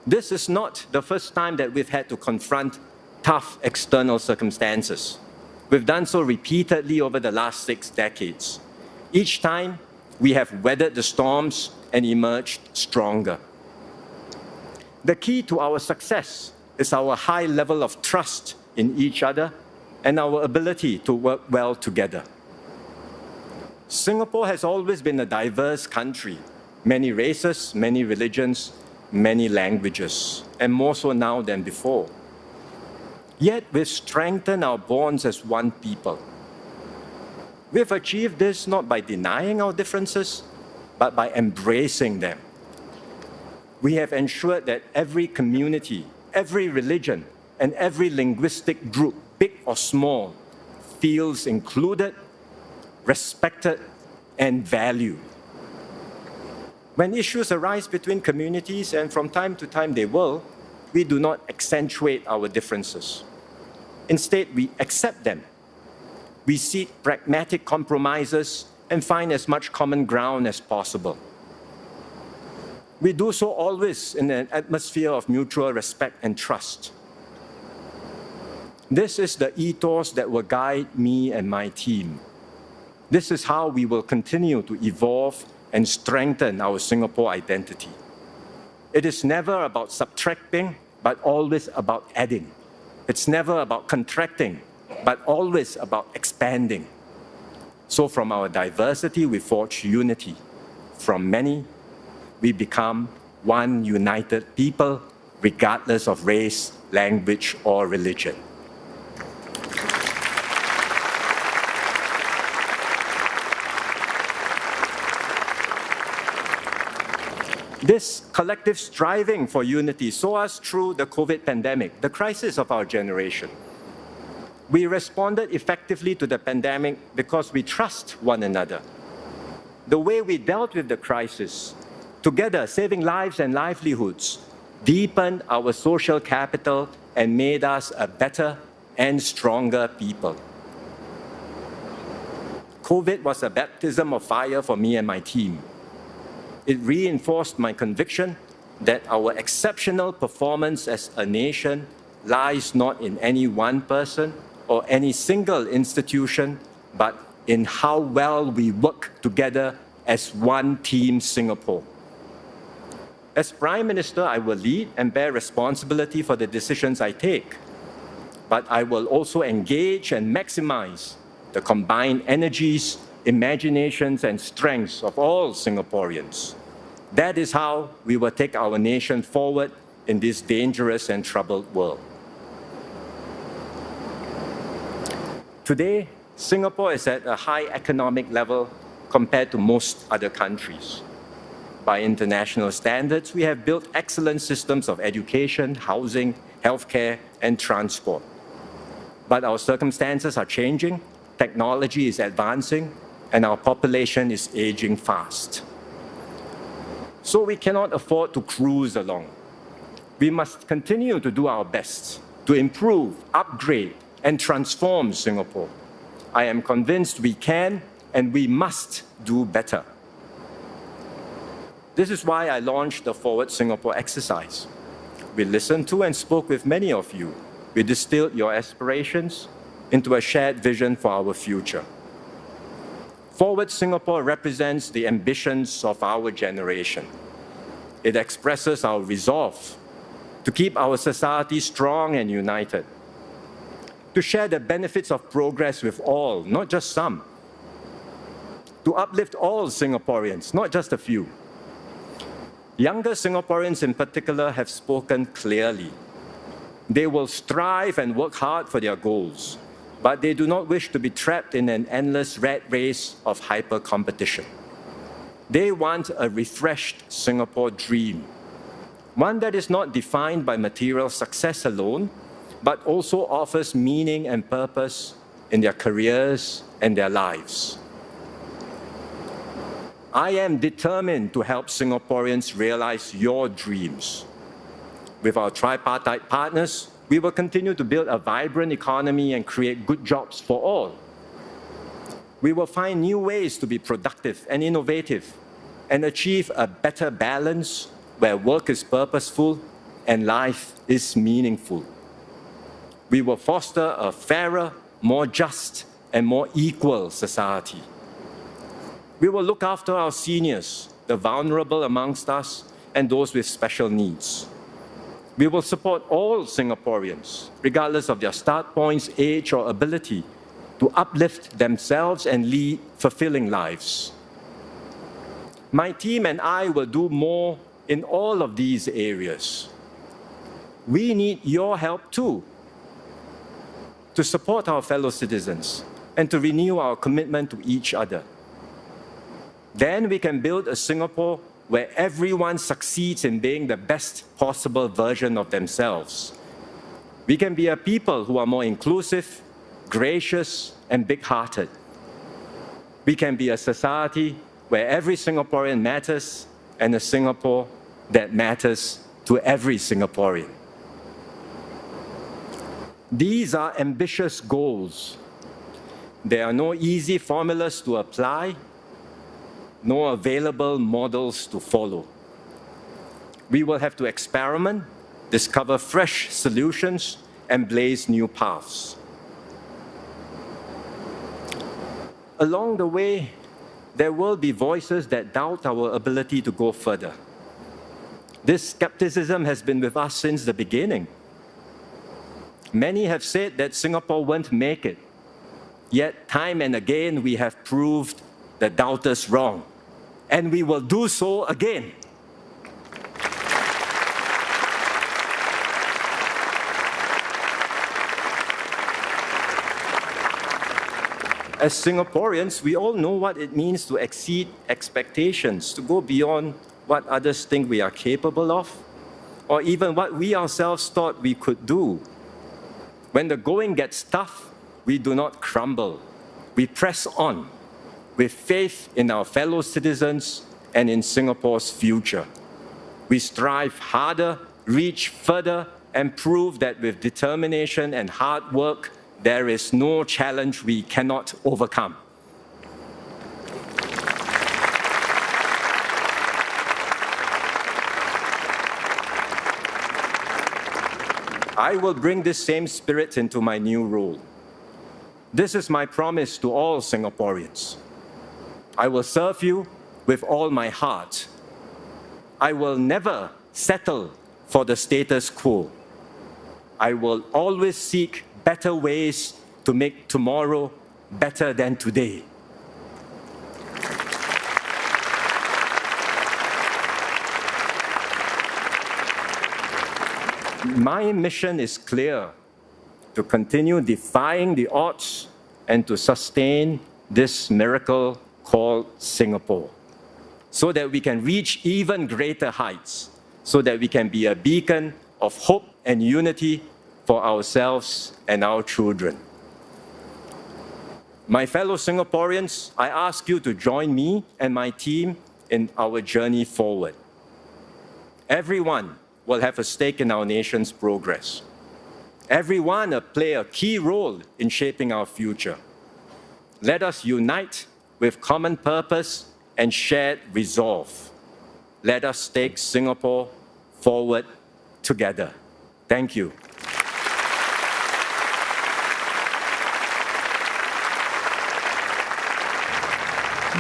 S4: This is not the first time that we've had to confront tough external circumstances. We've done so repeatedly over the last 6 decades. Each time, we have weathered the storms and emerged stronger. The key to our success is our high level of trust in each other and our ability to work well together. Singapore has always been a diverse country, many races, many religions, many languages, and more so now than before. Yet we've strengthened our bonds as one people. We've achieved this not by denying our differences, but by embracing them. We have ensured that every community, every religion, and every linguistic group, big or small, feels included, respected, and valued. When issues arise between communities, and from time to time they will, we do not accentuate our differences. Instead, we accept them. We seek pragmatic compromises and find as much common ground as possible. We do so always in an atmosphere of mutual respect and trust. This is the ethos that will guide me and my team. This is how we will continue to evolve and strengthen our Singapore identity. It is never about subtracting, but always about adding. It's never about contracting, but always about expanding. So from our diversity, we forge unity. From many, we become one united people, regardless of race, language, or religion. This collective striving for unity saw us through the COVID pandemic, the crisis of our generation. We responded effectively to the pandemic because we trust one another. The way we dealt with the crisis, together saving lives and livelihoods, deepened our social capital and made us a better and stronger people. COVID was a baptism of fire for me and my team. It reinforced my conviction that our exceptional performance as a nation lies not in any one person or any single institution, but in how well we work together as one team Singapore. As Prime Minister, I will lead and bear responsibility for the decisions I take, but I will also engage and maximize the combined energies, imaginations, and strengths of all Singaporeans. That is how we will take our nation forward in this dangerous and troubled world. Today, Singapore is at a high economic level compared to most other countries. By international standards, we have built excellent systems of education, housing, healthcare, and transport. But our circumstances are changing, technology is advancing, and our population is aging fast. So we cannot afford to cruise along. We must continue to do our best to improve, upgrade, and transform Singapore. I am convinced we can and we must do better. This is why I launched the Forward Singapore exercise. We listened to and spoke with many of you. We distilled your aspirations into a shared vision for our future. Forward Singapore represents the ambitions of our generation. It expresses our resolve to keep our society strong and united, to share the benefits of progress with all, not just some, to uplift all Singaporeans, not just a few. Younger Singaporeans in particular have spoken clearly. They will strive and work hard for their goals, but they do not wish to be trapped in an endless rat race of hyper-competition. They want a refreshed Singapore dream, one that is not defined by material success alone, but also offers meaning and purpose in their careers and their lives. I am determined to help Singaporeans realize your dreams. With our tripartite partners, we will continue to build a vibrant economy and create good jobs for all. We will find new ways to be productive and innovative and achieve a better balance where work is purposeful and life is meaningful. We will foster a fairer, more just, and more equal society. We will look after our seniors, the vulnerable amongst us, and those with special needs. We will support all Singaporeans, regardless of their start points, age, or ability, to uplift themselves and lead fulfilling lives. My team and I will do more in all of these areas. We need your help too, to support our fellow citizens and to renew our commitment to each other. Then we can build a Singapore where everyone succeeds in being the best possible version of themselves. We can be a people who are more inclusive, gracious, and big-hearted. We can be a society where every Singaporean matters and a Singapore that matters to every Singaporean. These are ambitious goals. There are no easy formulas to apply, no available models to follow. We will have to experiment, discover fresh solutions, and blaze new paths. Along the way, there will be voices that doubt our ability to go further. This skepticism has been with us since the beginning. Many have said that Singapore won't make it. Yet, time and again, we have proved the doubters wrong. And we will do so again. As Singaporeans, we all know what it means to exceed expectations, to go beyond what others think we are capable of, or even what we ourselves thought we could do. When the going gets tough, we do not crumble. We press on with faith in our fellow citizens and in Singapore's future. We strive harder, reach further, and prove that with determination and hard work, there is no challenge we cannot overcome. I will bring this same spirit into my new role. This is my promise to all Singaporeans. I will serve you with all my heart. I will never settle for the status quo. I will always seek better ways to make tomorrow better than today. My mission is clear: to continue defying the odds and to sustain this miracle called Singapore, so that we can reach even greater heights, so that we can be a beacon of hope and unity for ourselves and our children. My fellow Singaporeans, I ask you to join me and my team in our journey forward. Everyone will have a stake in our nation's progress. Everyone will play a key role in shaping our future. Let us unite with common purpose and shared resolve. Let us take Singapore forward together. Thank you.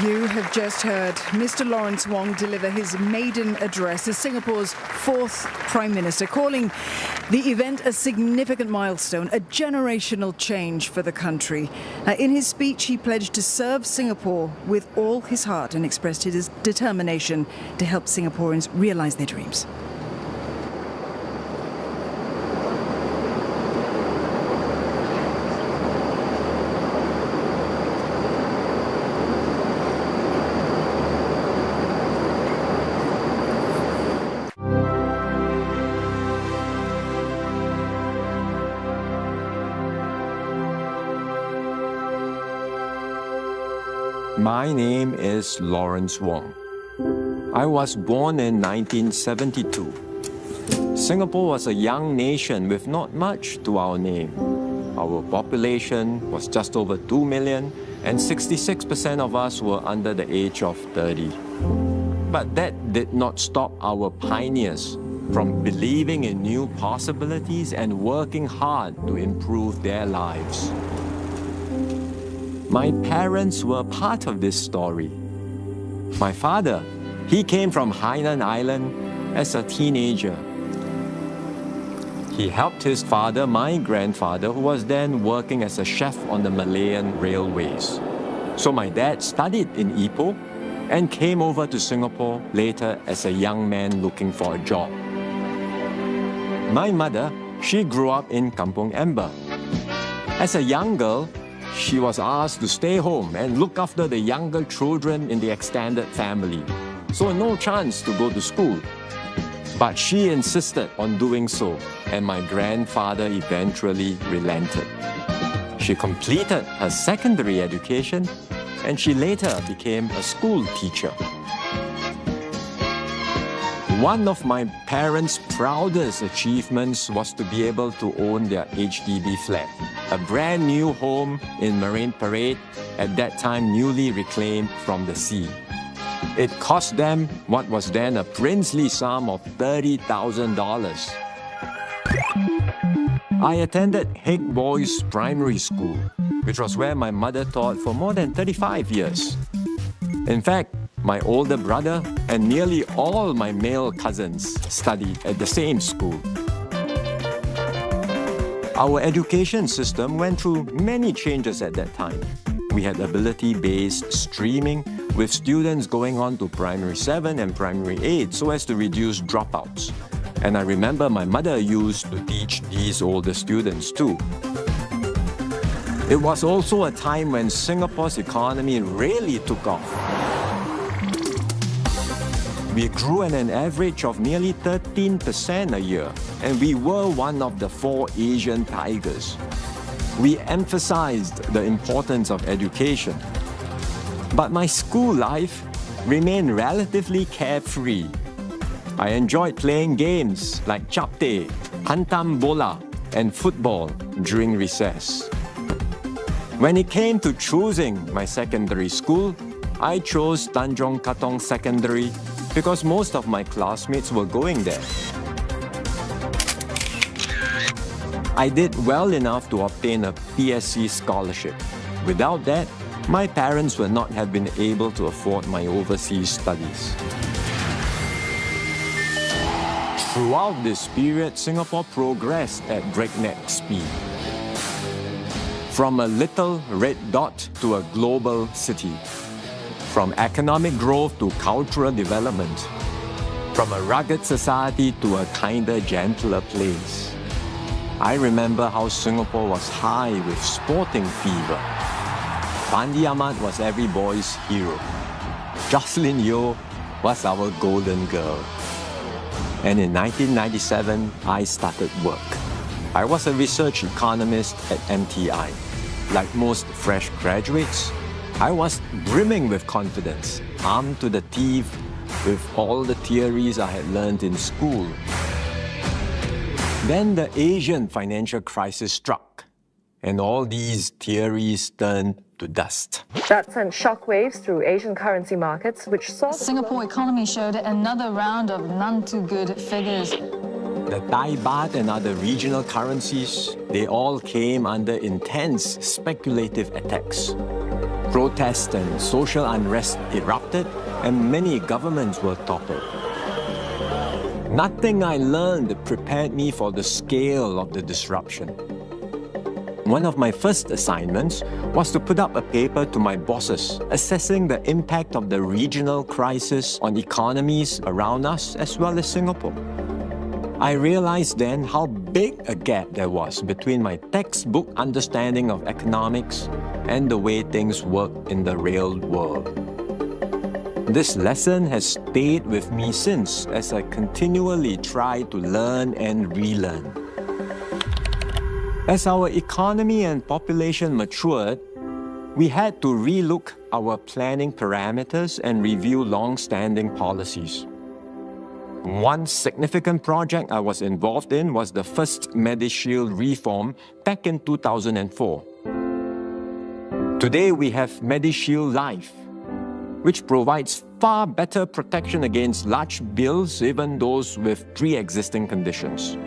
S1: You have just heard Mr. Lawrence Wong deliver his maiden address as Singapore's fourth Prime Minister, calling the event a significant milestone, a generational change for the country. In his speech, he pledged to serve Singapore with all his heart and expressed his determination to help Singaporeans realize their dreams.
S7: My name is Lawrence Wong. I was born in 1972. Singapore was a young nation with not much to our name. Our population was just over 2 million, and 66% of us were under the age of 30. But that did not stop our pioneers from believing in new possibilities and working hard to improve their lives. My parents were part of this story. My father, he came from Hainan Island as a teenager. He helped his father, my grandfather, who was then working as a chef on the Malayan railways. So my dad studied in Ipoh and came over to Singapore later as a young man looking for a job. My mother, she grew up in Kampong Ember. As a young girl, she was asked to stay home and look after the younger children in the extended family, so no chance to go to school. But she insisted on doing so, and my grandfather eventually relented. She completed her secondary education, and she later became a school teacher. One of my parents' proudest achievements was to be able to own their HDB flat, a brand new home in Marine Parade, at that time newly reclaimed from the sea. It cost them what was then a princely sum of $30,000. I attended Haig Boys Primary School, which was where my mother taught for more than 35 years. In fact, my older brother and nearly all my male cousins studied at the same school. Our education system went through many changes at that time. We had ability-based streaming, with students going on to Primary 7 and Primary 8 so as to reduce dropouts. And I remember my mother used to teach these older students too. It was also a time when Singapore's economy really took off. We grew at an average of nearly 13% a year, and we were one of the 4 Asian tigers. We emphasized the importance of education. But my school life remained relatively carefree. I enjoyed playing games like chapte, hantam bola, and football during recess. When it came to choosing my secondary school, I chose Tanjong Katong Secondary because most of my classmates were going there. I did well enough to obtain a PSC scholarship. Without that, my parents would not have been able to afford my overseas studies. Throughout this period, Singapore progressed at breakneck speed. From a little red dot to a global city. From economic growth to cultural development. From a rugged society to a kinder, gentler place. I remember how Singapore was high with sporting fever. Fandi Ahmad was every boy's hero. Jocelyn Yeo was our golden girl. And in 1997, I started work. I was a research economist at MTI. Like most fresh graduates, I was brimming with confidence, armed to the teeth with all the theories I had learned in school. Then the Asian financial crisis struck, and all these theories turned to dust.
S8: That sent shockwaves through Asian currency markets, which saw the
S9: Singapore economy showed another round of none-too-good figures.
S7: The Thai baht and other regional currencies, they all came under intense speculative attacks. Protests and social unrest erupted, and many governments were toppled. Nothing I learned prepared me for the scale of the disruption. One of my first assignments was to put up a paper to my bosses assessing the impact of the regional crisis on economies around us as well as Singapore. I realized then how big a gap there was between my textbook understanding of economics and the way things work in the real world. This lesson has stayed with me since as I continually try to learn and relearn. As our economy and population matured, we had to relook our planning parameters and review long-standing policies. One significant project I was involved in was the first MediShield reform back in 2004. Today we have MediShield Life, which provides far better protection against large bills, even those with pre-existing conditions.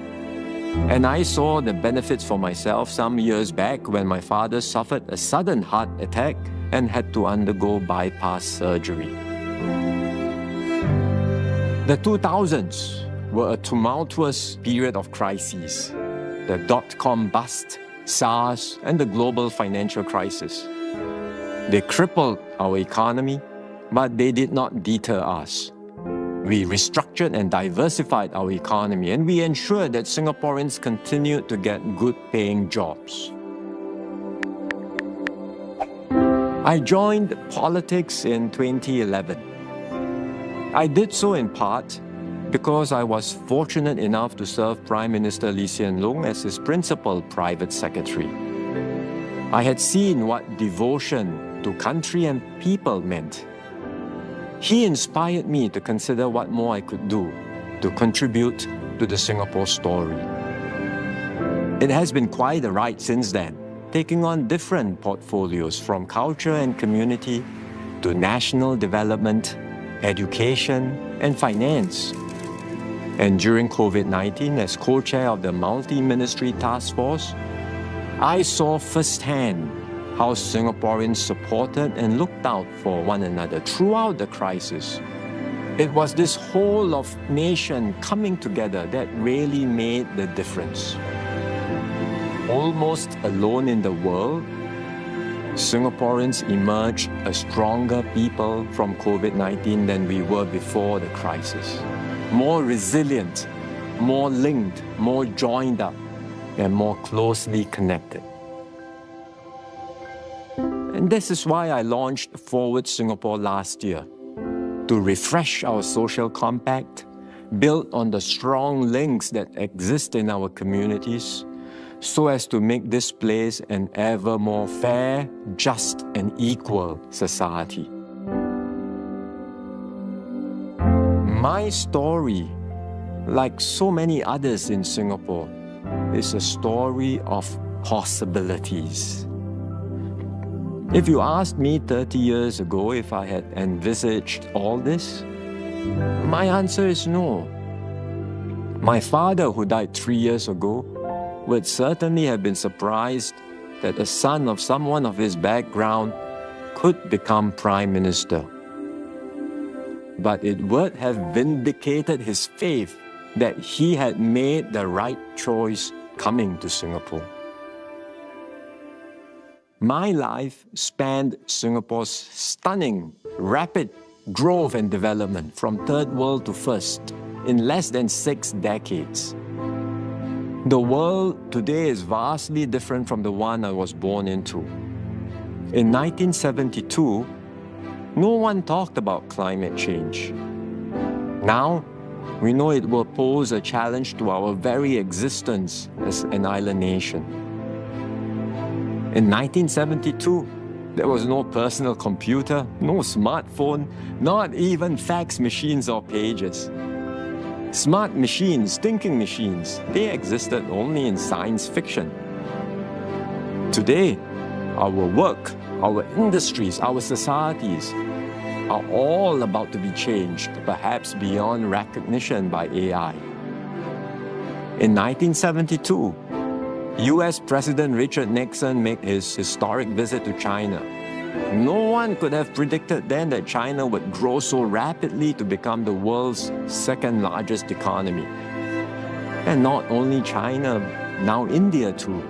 S7: And I saw the benefits for myself some years back when my father suffered a sudden heart attack and had to undergo bypass surgery. The 2000s were a tumultuous period of crises. The dot-com bust, SARS, and the global financial crisis. They crippled our economy, but they did not deter us. We restructured and diversified our economy, and we ensured that Singaporeans continued to get good-paying jobs. I joined politics in 2011. I did so in part because I was fortunate enough to serve Prime Minister Lee Hsien Loong as his principal private secretary. I had seen what devotion to country and people meant. He inspired me to consider what more I could do to contribute to the Singapore story. It has been quite a ride since then, taking on different portfolios from culture and community to national development, education, and finance. And during COVID-19, as co-chair of the multi-ministry task force, I saw firsthand how Singaporeans supported and looked out for one another throughout the crisis. It was this whole of nation coming together that really made the difference. Almost alone in the world, Singaporeans emerged a stronger people from COVID-19 than we were before the crisis. More resilient, more linked, more joined up, and more closely connected. And this is why I launched Forward Singapore last year, to refresh our social compact, build on the strong links that exist in our communities, so as to make this place an ever more fair, just, and equal society. My story, like so many others in Singapore, is a story of possibilities. If you asked me 30 years ago if I had envisaged all this, my answer is no. My father, who died 3 years ago, would certainly have been surprised that a son of someone of his background could become Prime Minister. But it would have vindicated his faith that he had made the right choice coming to Singapore. My life spanned Singapore's stunning, rapid growth and development from third world to first in less than 6 decades. The world today is vastly different from the one I was born into. In 1972, no one talked about climate change. Now, we know it will pose a challenge to our very existence as an island nation. In 1972, there was no personal computer, no smartphone, not even fax machines or pages. Smart machines, thinking machines, they existed only in science fiction. Today, our work, our industries, our societies are all about to be changed, perhaps beyond recognition by AI. In 1972, US President Richard Nixon made his historic visit to China. No one could have predicted then that China would grow so rapidly to become the world's second largest economy. And not only China, now India too.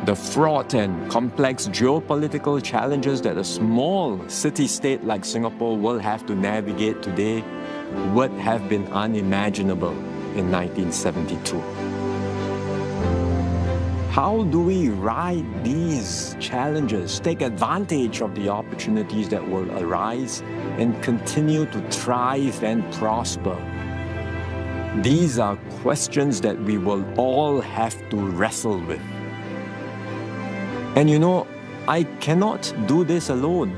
S7: The fraught and complex geopolitical challenges that a small city-state like Singapore will have to navigate today would have been unimaginable in 1972. How do we ride these challenges, take advantage of the opportunities that will arise, and continue to thrive and prosper? These are questions that we will all have to wrestle with. And you know, I cannot do this alone.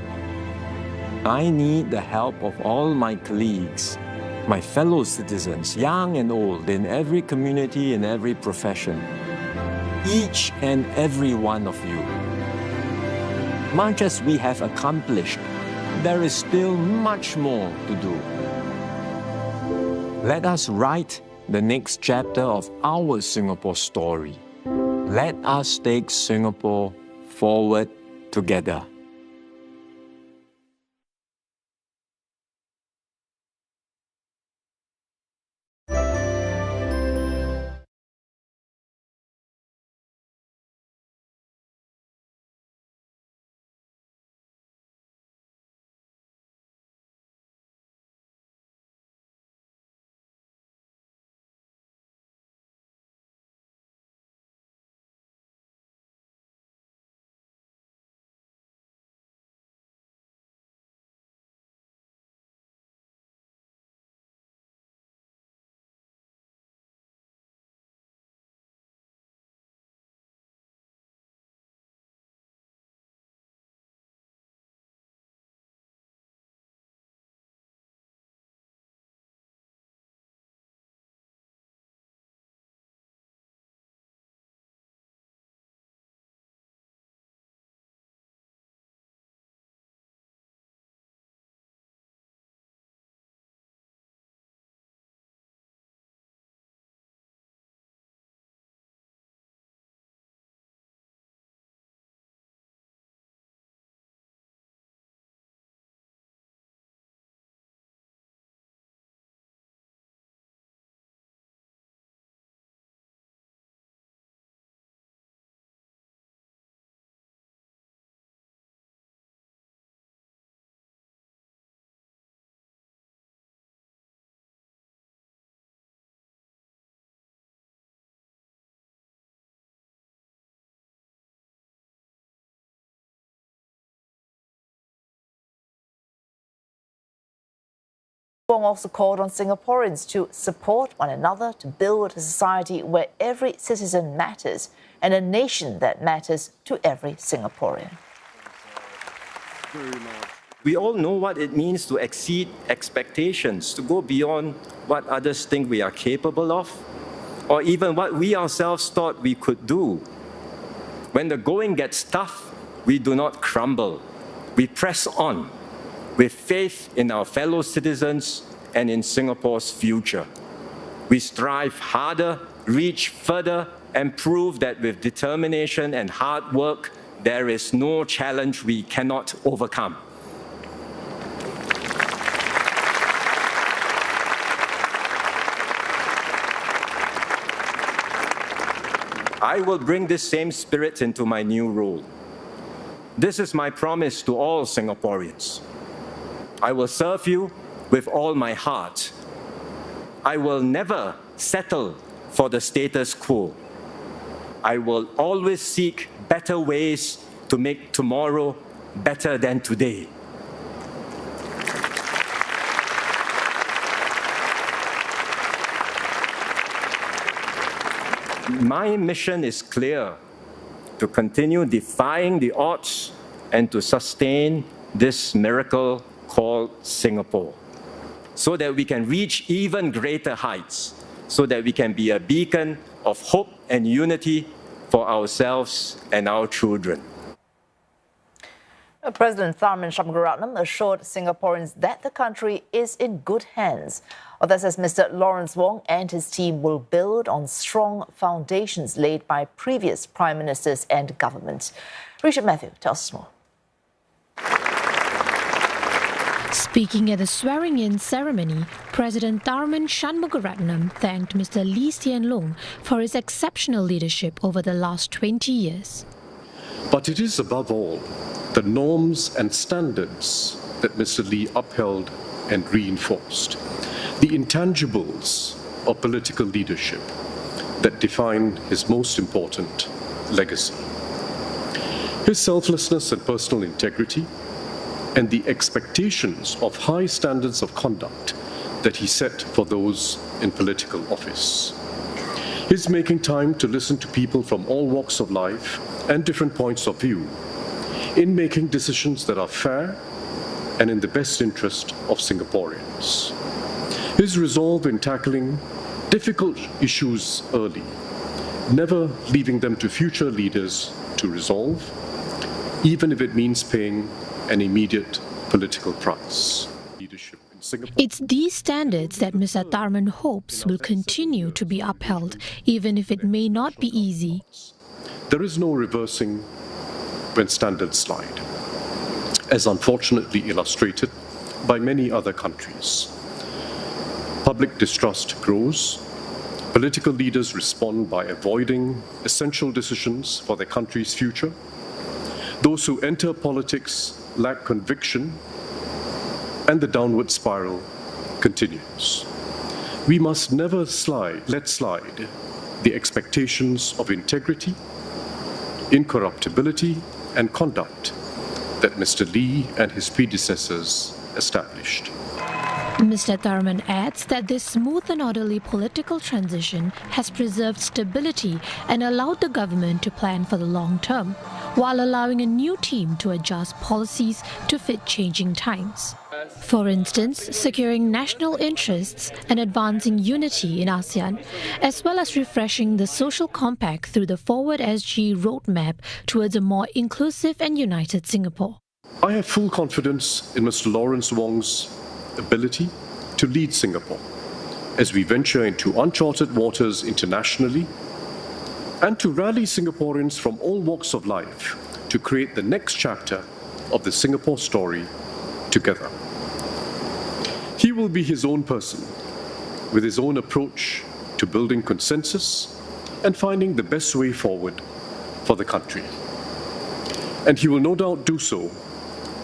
S7: I need the help of all my colleagues, my fellow citizens, young and old, in every community, in every profession. Each and every one of you. Much as we have accomplished, there is still much more to do. Let us write the next chapter of our Singapore story. Let us take Singapore forward together.
S10: Wong also called on Singaporeans to support one another to build a society where every citizen matters and a nation that matters to every Singaporean.
S4: We all know what it means to exceed expectations, to go beyond what others think we are capable of, or even what we ourselves thought we could do. When the going gets tough, we do not crumble. We press on with faith in our fellow citizens and in Singapore's future. We strive harder, reach further, and prove that with determination and hard work, there is no challenge we cannot overcome. I will bring this same spirit into my new role. This is my promise to all Singaporeans. I will serve you with all my heart. I will never settle for the status quo. I will always seek better ways to make tomorrow better than today. My mission is clear: to continue defying the odds and to sustain this miracle called Singapore, so that we can reach even greater heights, so that we can be a beacon of hope and unity for ourselves and our children.
S10: President Tharman Shanmugaratnam assured Singaporeans that the country is in good hands. Or that says Mr. Lawrence Wong and his team will build on strong foundations laid by previous prime ministers and governments. Richard Matthew tells us more.
S11: Speaking at the swearing-in ceremony, President Tharman Shanmugaratnam thanked Mr. Lee Hsien Loong for his exceptional leadership over the last 20 years.
S3: But it is above all the norms and standards that Mr. Lee upheld and reinforced, the intangibles of political leadership that define his most important legacy. His selflessness and personal integrity, and the expectations of high standards of conduct that he set for those in political office. His making time to listen to people from all walks of life and different points of view in making decisions that are fair and in the best interest of Singaporeans. His resolve in tackling difficult issues early, never leaving them to future leaders to resolve, even if it means paying an immediate political price. Leadership in Singapore.
S11: It's these standards that Mr. Tharman hopes will continue to be upheld, even if it may not be easy.
S3: There is no reversing when standards slide, as unfortunately illustrated by many other countries. Public distrust grows. Political leaders respond by avoiding essential decisions for their country's future. Those who enter politics lack conviction, and the downward spiral continues. We must never let slide the expectations of integrity, incorruptibility, and conduct that Mr. Lee and his predecessors established.
S11: Mr. Tharman adds that this smooth and orderly political transition has preserved stability and allowed the government to plan for the long term, while allowing a new team to adjust policies to fit changing times. For instance, securing national interests and advancing unity in ASEAN, as well as refreshing the social compact through the Forward SG roadmap towards a more inclusive and united Singapore.
S3: I have full confidence in Mr. Lawrence Wong's ability to lead Singapore as we venture into uncharted waters internationally, and to rally Singaporeans from all walks of life to create the next chapter of the Singapore story together. He will be his own person, with his own approach to building consensus and finding the best way forward for the country. And he will no doubt do so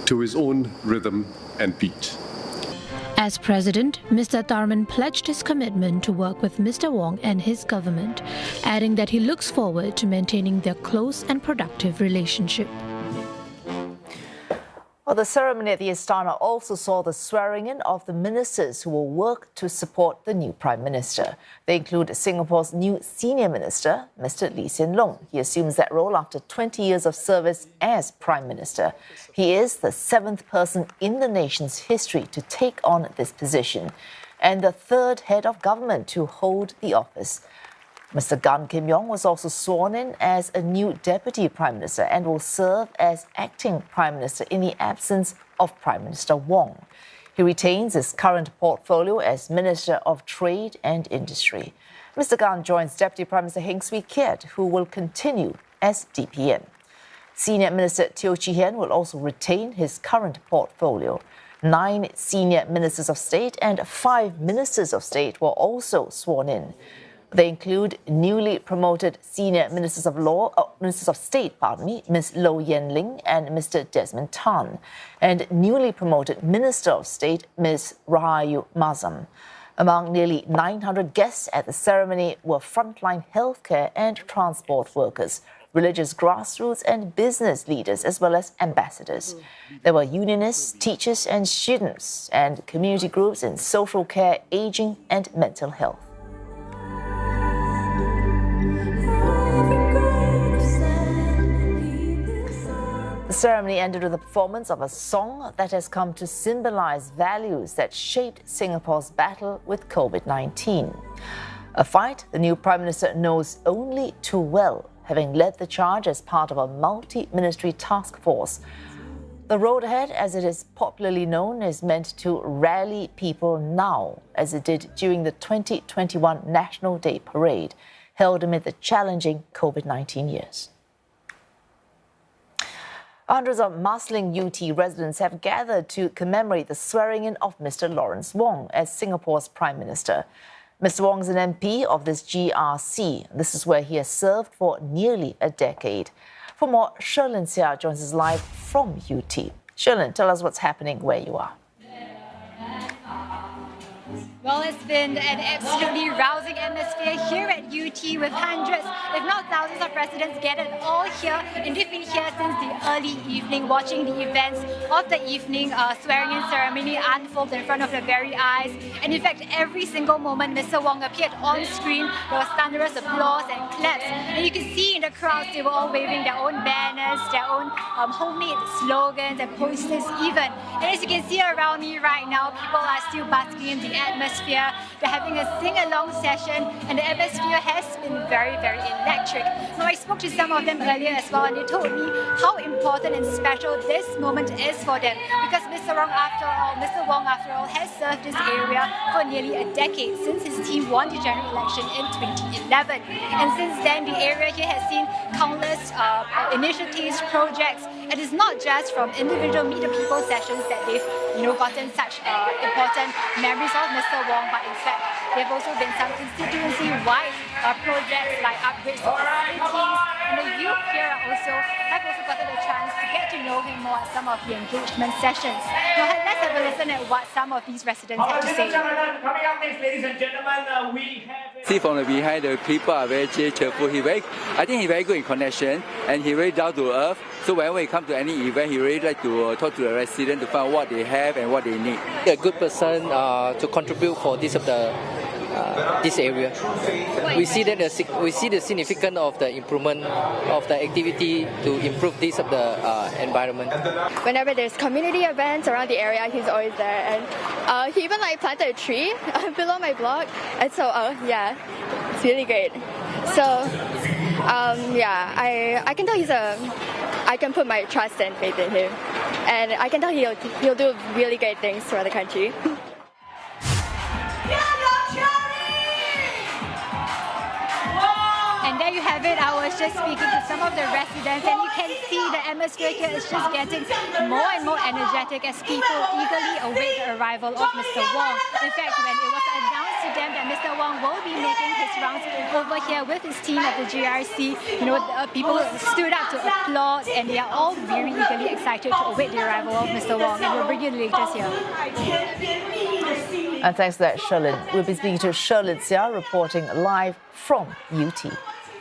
S3: to his own rhythm and beat.
S11: As president, Mr. Tharman pledged his commitment to work with Mr. Wong and his government, adding that he looks forward to maintaining their close and productive relationship.
S10: Well, the ceremony at the Istana also saw the swearing-in of the ministers who will work to support the new Prime Minister. They include Singapore's new Senior Minister, Mr. Lee Hsien Loong. He assumes that role after 20 years of service as Prime Minister. He is the 7th person in the nation's history to take on this position, and the 3rd head of government to hold the office. Mr. Gan Kim Yong was also sworn in as a new Deputy Prime Minister and will serve as acting Prime Minister in the absence of Prime Minister Wong. He retains his current portfolio as Minister of Trade and Industry. Mr. Gan joins Deputy Prime Minister Heng Swee Keat, who will continue as DPM. Senior Minister Teo Chee Hean will also retain his current portfolio. 9 senior ministers of state and 5 ministers of state were also sworn in. They include newly promoted senior ministers of state, Ms. Low Yen Ling and Mr. Desmond Tan, and newly promoted Minister of State, Ms. Rahayu Mazam. Among nearly 900 guests at the ceremony were frontline healthcare and transport workers, religious grassroots and business leaders, as well as ambassadors. There were unionists, teachers and students, and community groups in social care, aging and mental health. The ceremony ended with a performance of a song that has come to symbolize values that shaped Singapore's battle with COVID-19. A fight the new Prime Minister knows only too well, having led the charge as part of a multi-ministry task force. The road ahead, as it is popularly known, is meant to rally people now, as it did during the 2021 National Day Parade, held amid the challenging COVID-19 years. Hundreds of Marsiling UT residents have gathered to commemorate the swearing-in of Mr. Lawrence Wong as Singapore's Prime Minister. Mr. Wong is an MP of this GRC. This is where he has served for nearly a decade. For more, Sherlyn Sia joins us live from UT. Sherlyn, tell us what's happening where you are.
S12: Well, it's been an absolutely rousing atmosphere here at UT with hundreds, if not thousands of residents gathered all here, and they've been here since the early evening watching the events of the evening swearing-in ceremony unfold in front of their very eyes. And in fact, every single moment Mr. Wong appeared on screen, there was thunderous applause and claps. And you can see in the crowds, they were all waving their own banners, their own homemade slogans and posters even. And as you can see around me right now, people are still basking in the atmosphere. They're having a sing-along session, and the atmosphere has been very, very electric. Now, I spoke to some of them earlier as well, and they told me how important and special this moment is for them, because Mr. Wong, after all, has served this area for nearly a decade, since his team won the general election in 2011. And since then, the area here has seen countless initiatives, projects, and it's not just from individual Meet the People sessions that they've gotten such important memories of Mr. Wong, but in fact, there have also been some constituency-wide projects like upgrades to facilities, and the youth here have also gotten a chance to get to know him more at some of the engagement sessions. Now, let's have a listen at what some of these residents had to say.
S13: Coming up next, ladies and gentlemen, we have... See from the behind, the people are very cheerful. I think he's very good in connection, and he's very down to earth. So whenever he comes to any event, he really like to talk to the residents to find out what they have and what they need.
S14: A good person to contribute for this area. We see the significance of the improvement of the activity to improve this of the environment.
S15: Whenever there's community events around the area, he's always there, and he even planted a tree below my block, and so yeah, it's really great. So yeah, I can tell I can put my trust and faith in him, and I can tell he'll do really great things for the country.
S12: And there you have it. I was just speaking to some of the residents, and you can see the atmosphere here is just getting more and more energetic as people eagerly await the arrival of Mr. Wong. In fact, when it was announced to them that Mr. Wong will be making his rounds over here with his team of the GRC, people stood up to applaud, and they are all very eagerly excited to await the arrival of Mr. Wong. And we'll bring you the latest here.
S10: And thanks to that, Sherlyn. We'll be speaking to Sherlyn Sia, reporting live from UT.